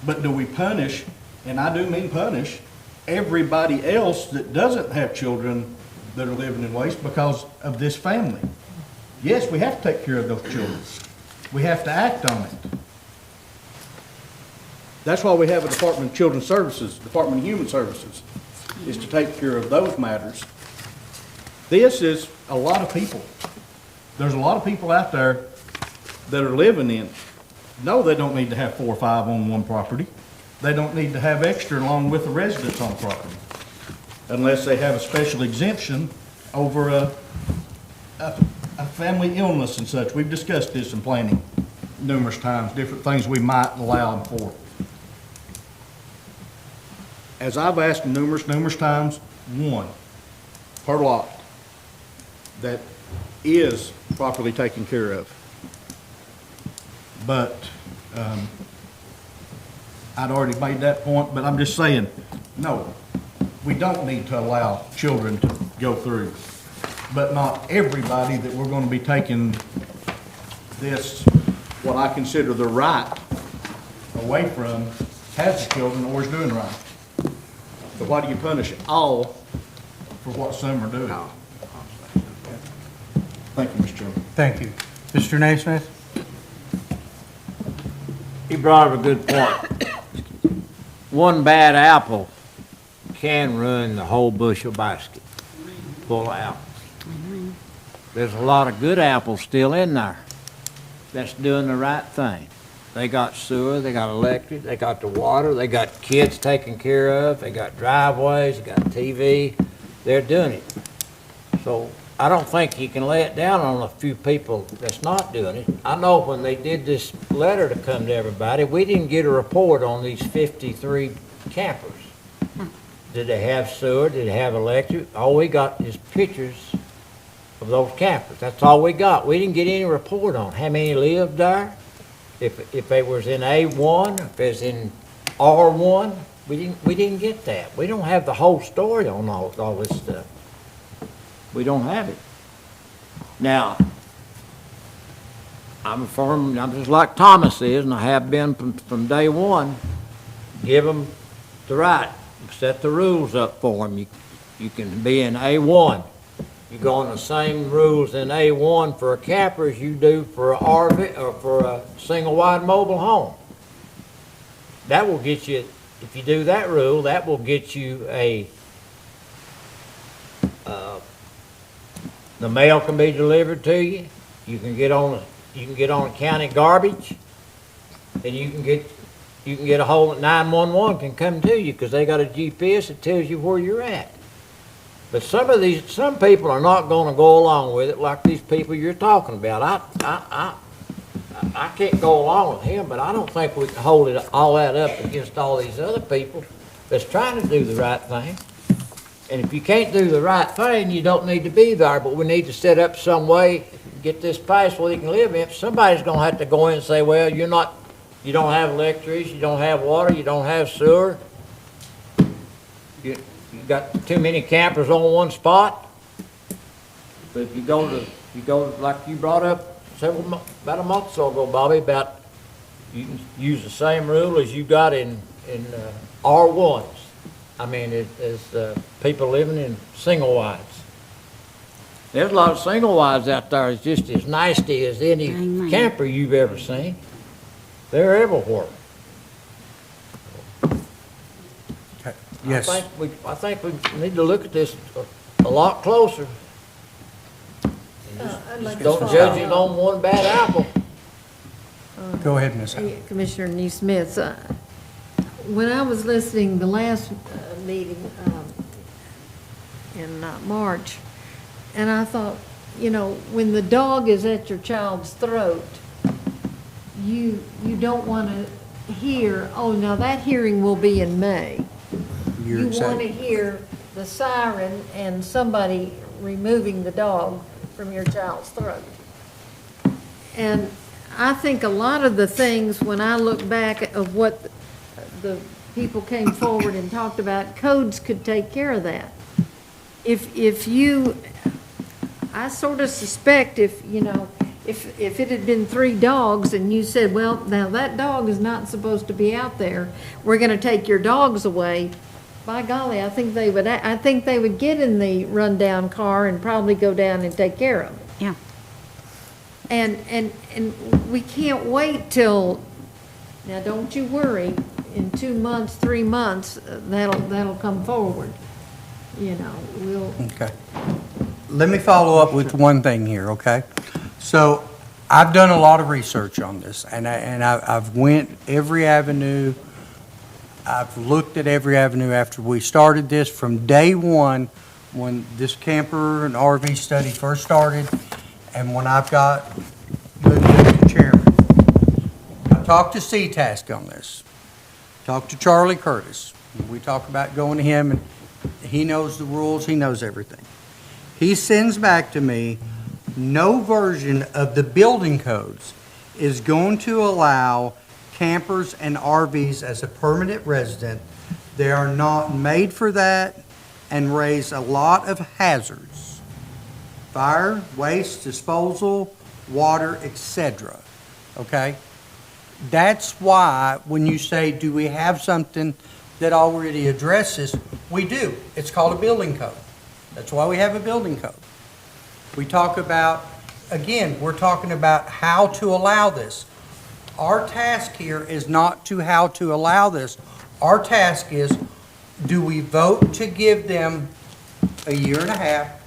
But do we punish, and I do mean punish, everybody else that doesn't have children that are living in waste because of this family? Yes, we have to take care of those children. We have to act on it. That's why we have a Department of Children's Services, Department of Human Services, is to take care of those matters. This is a lot of people. There's a lot of people out there that are living in. No, they don't need to have 4 or 5 on one property. They don't need to have extra along with the residents on the property, unless they have a special exemption over a family illness and such. We've discussed this in planning numerous times, different things we might allow them for. as I've asked numerous times, one per lot that is properly taken care of. But, I'd already made that point, but I'm just saying, no, we don't need to allow children to go through. But not everybody that we're gonna be taking this, what I consider the right, away from, has the children or is doing right. So why do you punish all for what some are doing? Thank you, Mr. Chairman. Thank you. Mr. Naismith? He brought up a good point. One bad apple can ruin the whole bushel basket full of apples. There's a lot of good apples still in there that's doing the right thing. They got sewer, they got electric, they got the water, they got kids taken care of, they got driveways, they got TV. They're doing it. So I don't think you can lay it down on a few people that's not doing it. I know when they did this letter to come to everybody, we didn't get a report on these 53 campers. Did they have sewer? Did they have electric? All we got is pictures of those campers. That's all we got. We didn't get any report on how many lived there. If they was in A1, if it was in R1, we didn't get that. We don't have the whole story on all this stuff. We don't have it. Now, I'm just like Thomas is, and I have been from day one. Give them the right, set the rules up for them. You can be in A1. You go on the same rules in A1 for a camper as you do for a RV or for a single wide mobile home. That will get you, if you do that rule, that will get you the mail can be delivered to you. You can get on county garbage, and you can get a hold of 911 can come to you because they got a GPS that tells you where you're at. But some people are not going to go along with it like these people you're talking about. I can't go along with him, but I don't think we can hold all that up against all these other people that's trying to do the right thing. And if you can't do the right thing, you don't need to be there, but we need to set up some way, get this passed where they can live in. Somebody's going to have to go in and say, well, you don't have electricity, you don't have water, you don't have sewer. You got too many campers on one spot. But if you go to like you brought up about a month or so ago, Bobby, about you can use the same rule as you got in R1s. I mean, as people living in single wides. There's a lot of single wides out there that's just as nasty as any camper you've ever seen. They're everywhere. Okay. Yes. I think we need to look at this a lot closer. Don't judge it on one bad apple. Go ahead, Ms. Commissioner Neesmith, when I was listening the last meeting in March, and I thought, when the dog is at your child's throat, you don't want to hear, oh, now that hearing will be in May. You want to hear the siren and somebody removing the dog from your child's throat. And I think a lot of the things, when I look back of what the people came forward and talked about, codes could take care of that. I sort of suspect if it had been 3 dogs and you said, well, now that dog is not supposed to be out there, we're going to take your dogs away, by golly, I think they would get in the rundown car and probably go down and take care of it. Yeah. And we can't wait till, now don't you worry, in 2 months, 3 months, that'll come forward. Okay. Let me follow up with one thing here, okay? So I've done a lot of research on this, and I've went every avenue. I've looked at every avenue after we started this from day one, when this camper and RV study first started, and when I've got the chairman. I talked to CTASC on this. Talked to Charlie Curtis. We talk about going to him, and he knows the rules, he knows everything. He sends back to me, no version of the building codes is going to allow campers and RVs as a permanent resident. They are not made for that and raise a lot of hazards. Fire, waste, disposal, water, etc. Okay? That's why when you say, do we have something that already addresses, we do. It's called a building code. That's why we have a building code. We talk about, again, we're talking about how to allow this. Our task here is not to how to allow this. Our task is, do we vote to give them a year and a half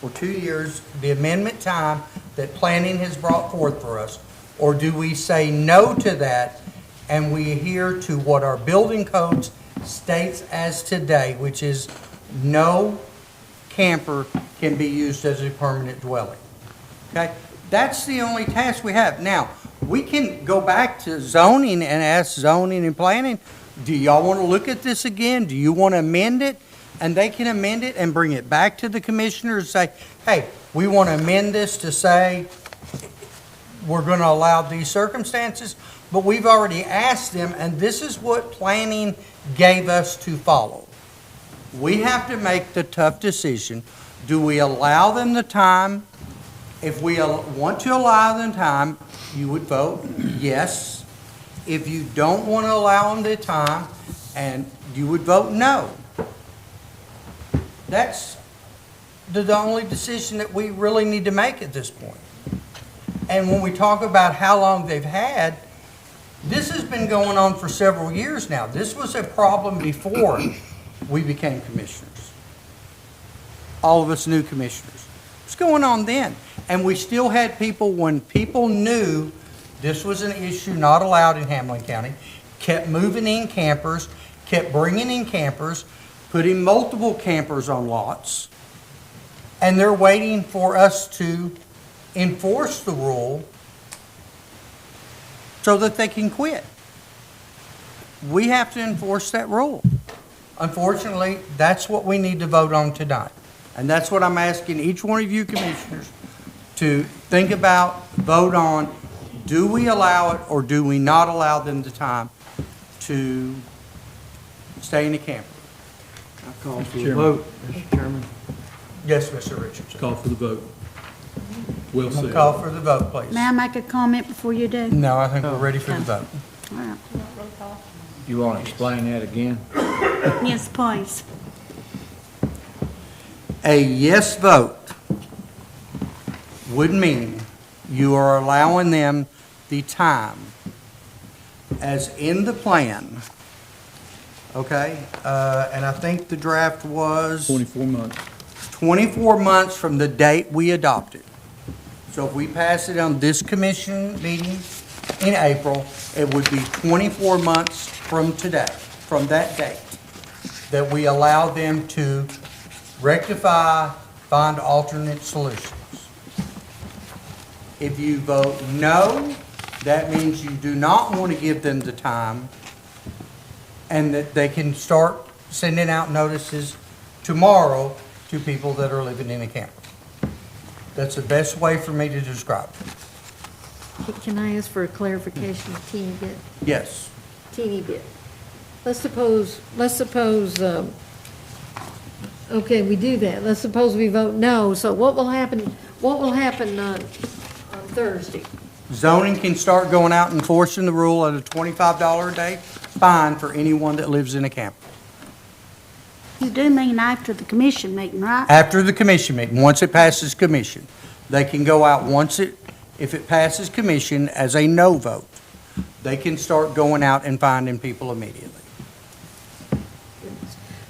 or 2 years, the amendment time that planning has brought forth for us? Or do we say no to that and we adhere to what our building codes states as today, which is no camper can be used as a permanent dwelling? Okay? That's the only task we have. Now, we can go back to zoning and ask zoning and planning, do y'all want to look at this again? Do you want to amend it? And they can amend it and bring it back to the commissioners and say, hey, we want to amend this to say we're going to allow these circumstances, but we've already asked them, and this is what planning gave us to follow. We have to make the tough decision. Do we allow them the time? If we want to allow them time, you would vote yes. If you don't want to allow them the time, and you would vote no. That's the only decision that we really need to make at this point. And when we talk about how long they've had, this has been going on for several years now. This was a problem before we became commissioners. All of us new commissioners. What's going on then? And we still had people, when people knew this was an issue not allowed in Hamblen County, kept moving in campers, kept bringing in campers, putting multiple campers on lots, and they're waiting for us to enforce the rule so that they can quit. We have to enforce that rule. Unfortunately, that's what we need to vote on tonight. And that's what I'm asking each one of you commissioners to think about, vote on. Do we allow it or do we not allow them the time to stay in the camper? I call for the vote, Mr. Chairman. Yes, Mr. Richardson. Call for the vote. Well said. Call for the vote, please. May I make a comment before you do? No, I think we're ready for the vote. All right. You want to explain that again? Yes, please. A yes vote would mean you are allowing them the time as in the plan, okay? And I think the draft was 24 months. 24 months from the date we adopted. So if we pass it on this commission meeting in April, it would be 24 months from today, from that date, that we allow them to rectify, find alternate solutions. If you vote no, that means you do not want to give them the time and that they can start sending out notices tomorrow to people that are living in a camper. That's the best way for me to describe it. Can I ask for a clarification, a teeny bit? Yes. Teeny bit. Let's suppose, okay, we do that. Let's suppose we vote no. So what will happen on Thursday? Zoning can start going out and enforcing the rule at a $25 a day fine for anyone that lives in a camper. You do mean after the commission meeting, right? After the commission meeting, once it passes commission, they can go out if it passes commission as a no vote, they can start going out and finding people immediately.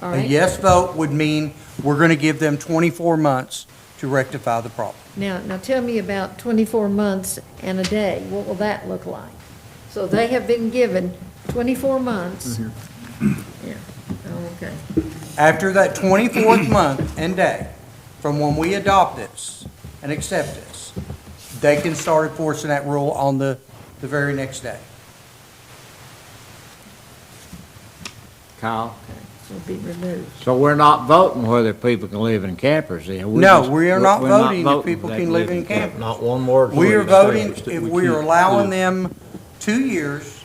All A right. yes vote would mean we're going to give them 24 months to rectify the problem. Now tell me about 24 months and a day. What will that look like? So they have been given 24 months. Yeah, oh, okay. After that 24th month and day from when we adopt this and accept this, they can start enforcing that rule on the very next day. Kyle. Will be removed. So we're not voting whether people can live in campers then? No, we are not we're not voting if people they can live in campers. Not one word. We are Please. voting if we are allowing them 2 years,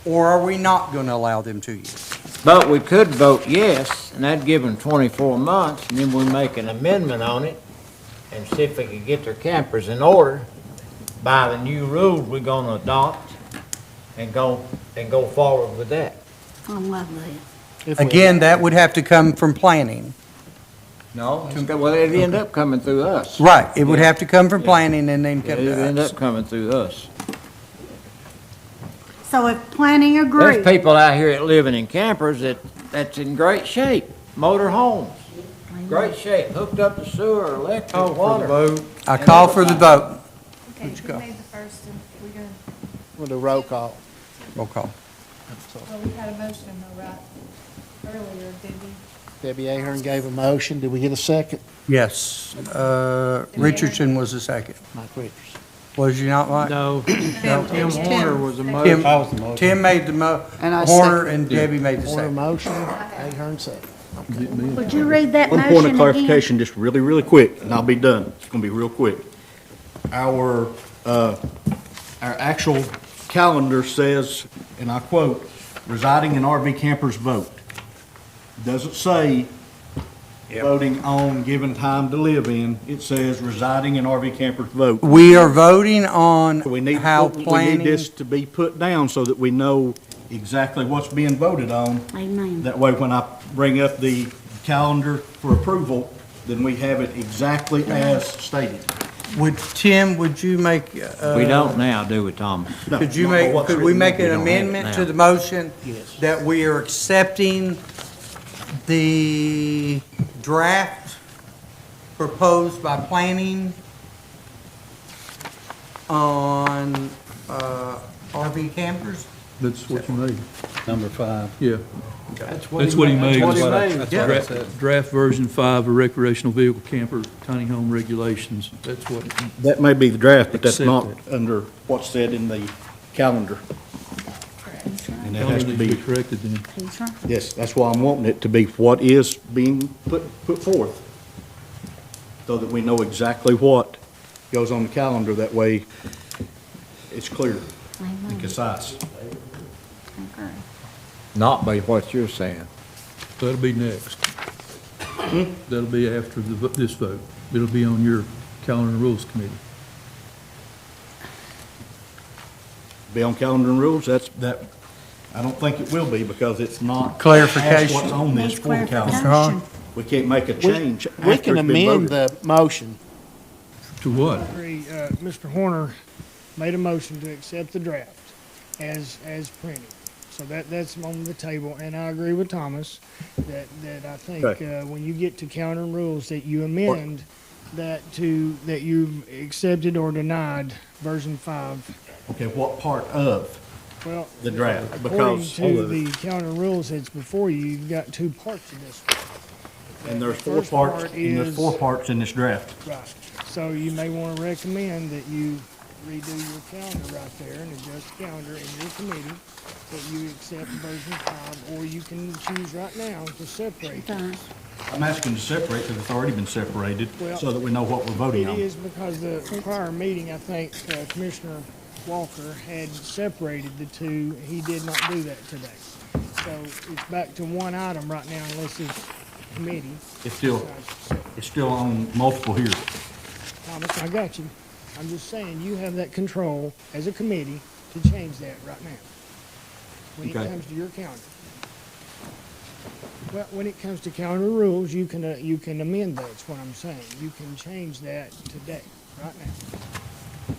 or are we not going to allow them 2 years? But we could vote yes, and that'd give them 24 months, and then we make an amendment on it and see if they could get their campers in order by the new rules we're gonna adopt and go forward with that. I love that. Again, that would have to come from planning. No, well, it'd end up coming through us. Right, it would have to come from planning and then come It'd end to up us. coming through us. So if planning agrees. There's people out here that living in campers that's in great shape, motor homes, great shape, hooked up to sewer, electric, water. I call for the vote. Okay, Let's who go. made the first, and we gonna, We'll do roll call. Roll call. well, we had a motion though, right, earlier, did we? Debbie Ahern gave a motion. Did we get a second? Yes, Richardson was the second. Mike Richards. Was you not, Mike? No, Tim Horner was a Tim, motion. Tim made the And I Horner second. and Debbie made the Horner second. motion, Ahern second. Would you read that One motion point of again? clarification, just really, really quick, and I'll be done. It's gonna be real quick. Our actual calendar says, and I quote, "Residing in RV campers vote." Doesn't say voting on given time to live in. It says residing in RV campers vote. We are voting on We need, how we need planning, this to be put down so that we know exactly what's being voted on. Amen. That way, when I bring up the calendar for approval, then we have it exactly as stated. would you make? We don't now, do we, Thomas? No, Could you not make, what's could we written. make an don't have it amendment to now. the motion? Yes. That we are accepting the draft proposed by planning on, RV campers? That's what you made. Number 5. Yeah. That's That's what he made. That's what he was made. Yeah. Draft version 5 of recreational vehicle camper tiny home regulations. That's what, That may be the draft, but that's not Accepted. under what's said in the calendar. And that has to needs to be be, corrected then. He's right. yes, that's why I'm wanting it to be what is being put forth. So that we know exactly what goes on the calendar, that way it's clear and concise. Okay. Not by what you're saying. That'll be next. That'll be after this vote. It'll be on your calendar and rules committee. Be on calendar and rules, that, I don't think it will be, because it's not. Clarification. That's what's on this Needs for the calendar. clarification. We can't make a change after We it's can been amend voted. the motion. To what? Agree, Mr. Horner made a motion to accept the draft as printed. So that's on the table, and I agree with Thomas that I think, Okay. when you get to counter rules, that you amend that you've accepted or denied version 5. Okay, what part of Well, the draft? according Because, to the counter rules that's before you, you've got 2 parts of this. and there's The 4 first parts, part and there's is- 4 parts in this draft. Right. So you may want to recommend that you redo your calendar right there and adjust the calendar in your committee, that you accept version 5, or you can choose right now to separate them. I'm asking to separate because it's already been separated, Well, so that we know what we're voting It on. is because the prior meeting, I think Commissioner Walker had separated the 2. He did not do that today. So it's back to one item right now unless it's committee. It's still on multiple here. Thomas, I got you. I'm just saying, you have that control as a committee to change that right now. When it Okay. comes to your calendar. Well, when it comes to calendar rules, you can amend that, that's what I'm saying. You can change that today, right now.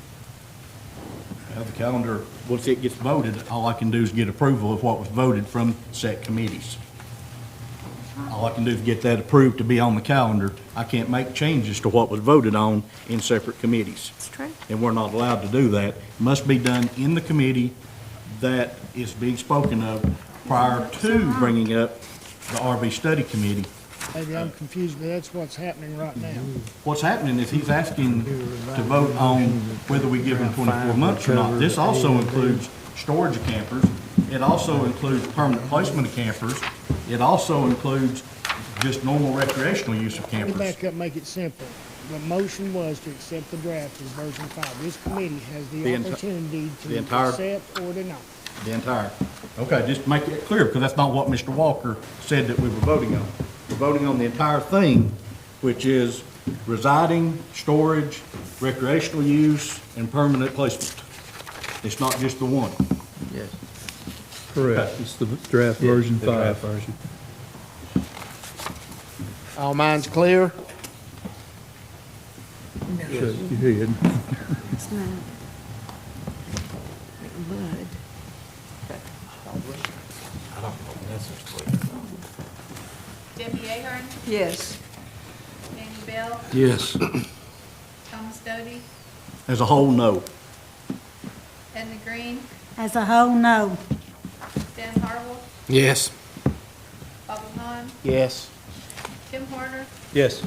Now, the calendar, once it gets voted, all I can do is get approval of what was voted from set committees. All I can do is get that approved to be on the calendar. I can't make changes to what was voted on in separate committees. That's true. And we're not allowed to do that. It must be done in the committee that is being spoken of prior to bringing up the RV study committee. Maybe I'm confused, but that's what's happening right now. What's happening is he's asking to vote on whether we give him 24 months or not. This also includes storage of campers. It also includes permanent placement of campers. It also includes just normal recreational use of Let me campers. back up, make it simple. The motion was to accept the draft as version 5. This committee has The the enti- opportunity the to entire- accept or deny. The entire, okay, just to make it clear, because that's not what Mr. Walker said that we were voting on. We're voting on the entire thing, which is residing, storage, recreational use, and permanent placement. It's not just the one. Yes. Correct. It's the draft version The draft 5. version. All minds clear? Shake your head. It's not. Mud. Debbie Ahern, Yes. Danny Bell, Yes. Thomas Doty, As a whole, no. Edna Green, As a whole, no. Dan Harville, Yes. Bobby Hahn, Yes. Tim Horner, Yes.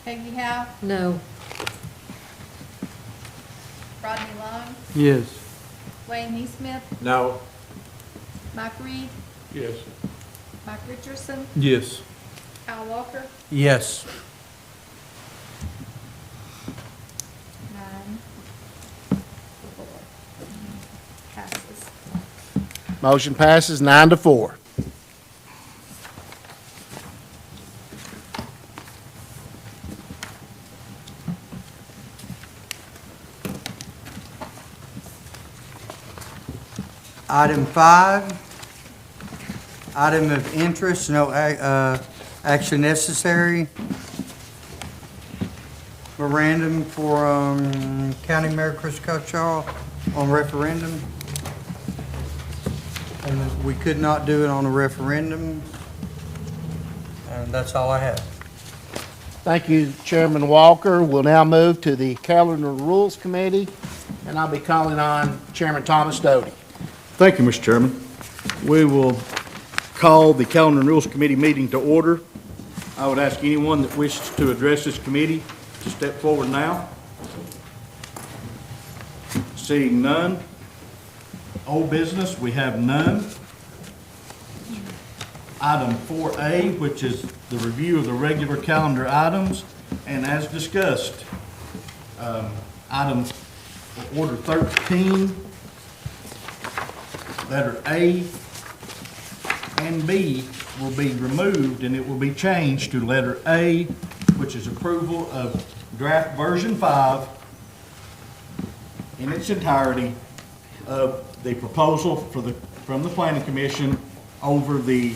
Peggy Howe, No. Rodney Long, Yes. Wayne Neesmith, No. Mike Reed, Yes. Mike Richardson, Yes. Al Walker, Yes. 9, 4. Passes. Motion passes 9-4. Item 5, item of interest, no action necessary. Memorandum for County Mayor Chris Cutchall on referendum. And we could not do it on a referendum. And that's all I have. Thank you, Chairman Walker. We'll now move to the Calendar and Rules Committee, and I'll be calling on Chairman Thomas Doty. Thank you, Mr. Chairman. We will call the Calendar and Rules Committee meeting to order. I would ask anyone that wishes to address this committee to step forward now. Seeing none. Old business, we have none. Item 4A, which is the review of the regular calendar items, and as discussed, item order 13, letter A and B will be removed, and it will be changed to letter A, which is approval of draft version 5 in its entirety of the proposal from the Planning Commission over the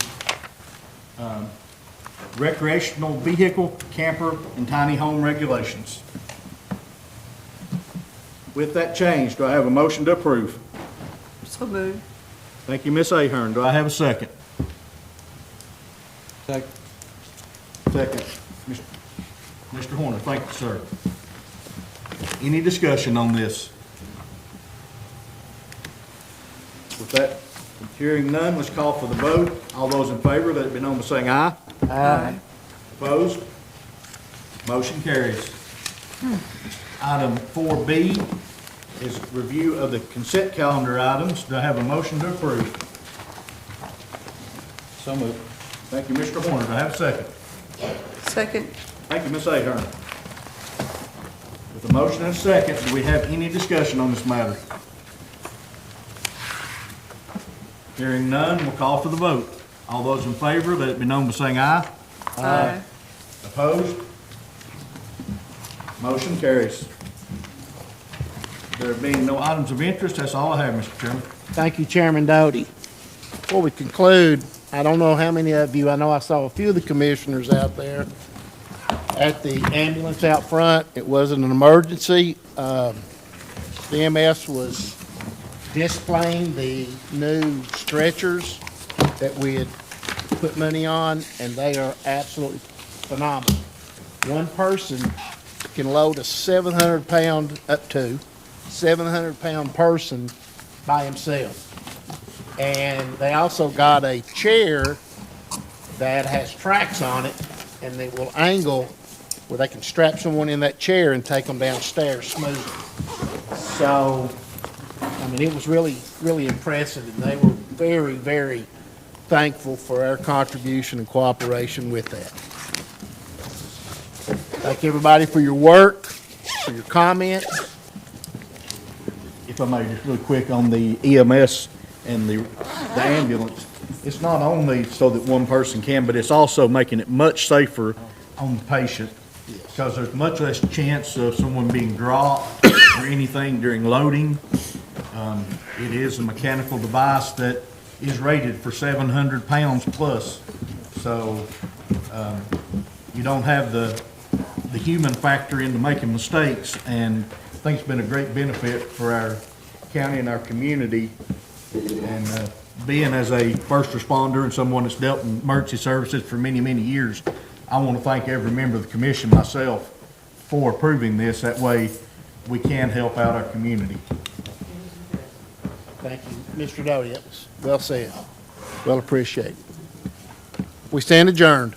recreational vehicle, camper, and tiny home regulations. With that change, do I have a motion to approve? So moved. Thank you, Ms. Ahern. Do I have a second? Second. Second. Mr. Horner, thank you, sir. Any discussion on this? With that, hearing none, let's call for the vote. All those in favor, let it be known by saying aye. Aye. Opposed? Motion carries. Item 4B is review of the consent calendar items. Do I have a motion to approve? So moved. Thank you, Mr. Horner. Do I have a second? Second. Thank you, Ms. Ahern. With a motion and a second, do we have any discussion on this matter? Hearing none, we'll call for the vote. All those in favor, let it be known by saying aye. Aye. Opposed? Motion carries. There being no items of interest, that's all I have, Mr. Chairman. Thank you, Chairman Doty. Before we conclude, I don't know how many of you, I know I saw a few of the commissioners out there at the ambulance out front. It wasn't an emergency. The EMS was displaying the new stretchers that we had put money on, and they are absolutely phenomenal. One person can load a 700-pound, up to 700-pound person by himself. And they also got a chair that has tracks on it, and they will angle where they can strap someone in that chair and take them downstairs smoothly. So, I mean, it was really, really impressive, and they were very, very thankful for our contribution and cooperation with that. Thank everybody for your work, for your comments. If I may, just really quick on the EMS and the ambulance, it's not only so that one person can, but it's also making it much safer on the patient, because there's much less chance of someone being dropped or anything during loading. It is a mechanical device that is rated for 700 pounds plus, so you don't have the human factor into making mistakes, and I think it's been a great benefit for our county and our community. And being as a first responder and someone that's dealt in emergency services for many, many years, I want to thank every member of the commission, myself, for approving this. That way we can help out our community. Thank you, Mr. Doty. That was well said. Well appreciated. We stand adjourned.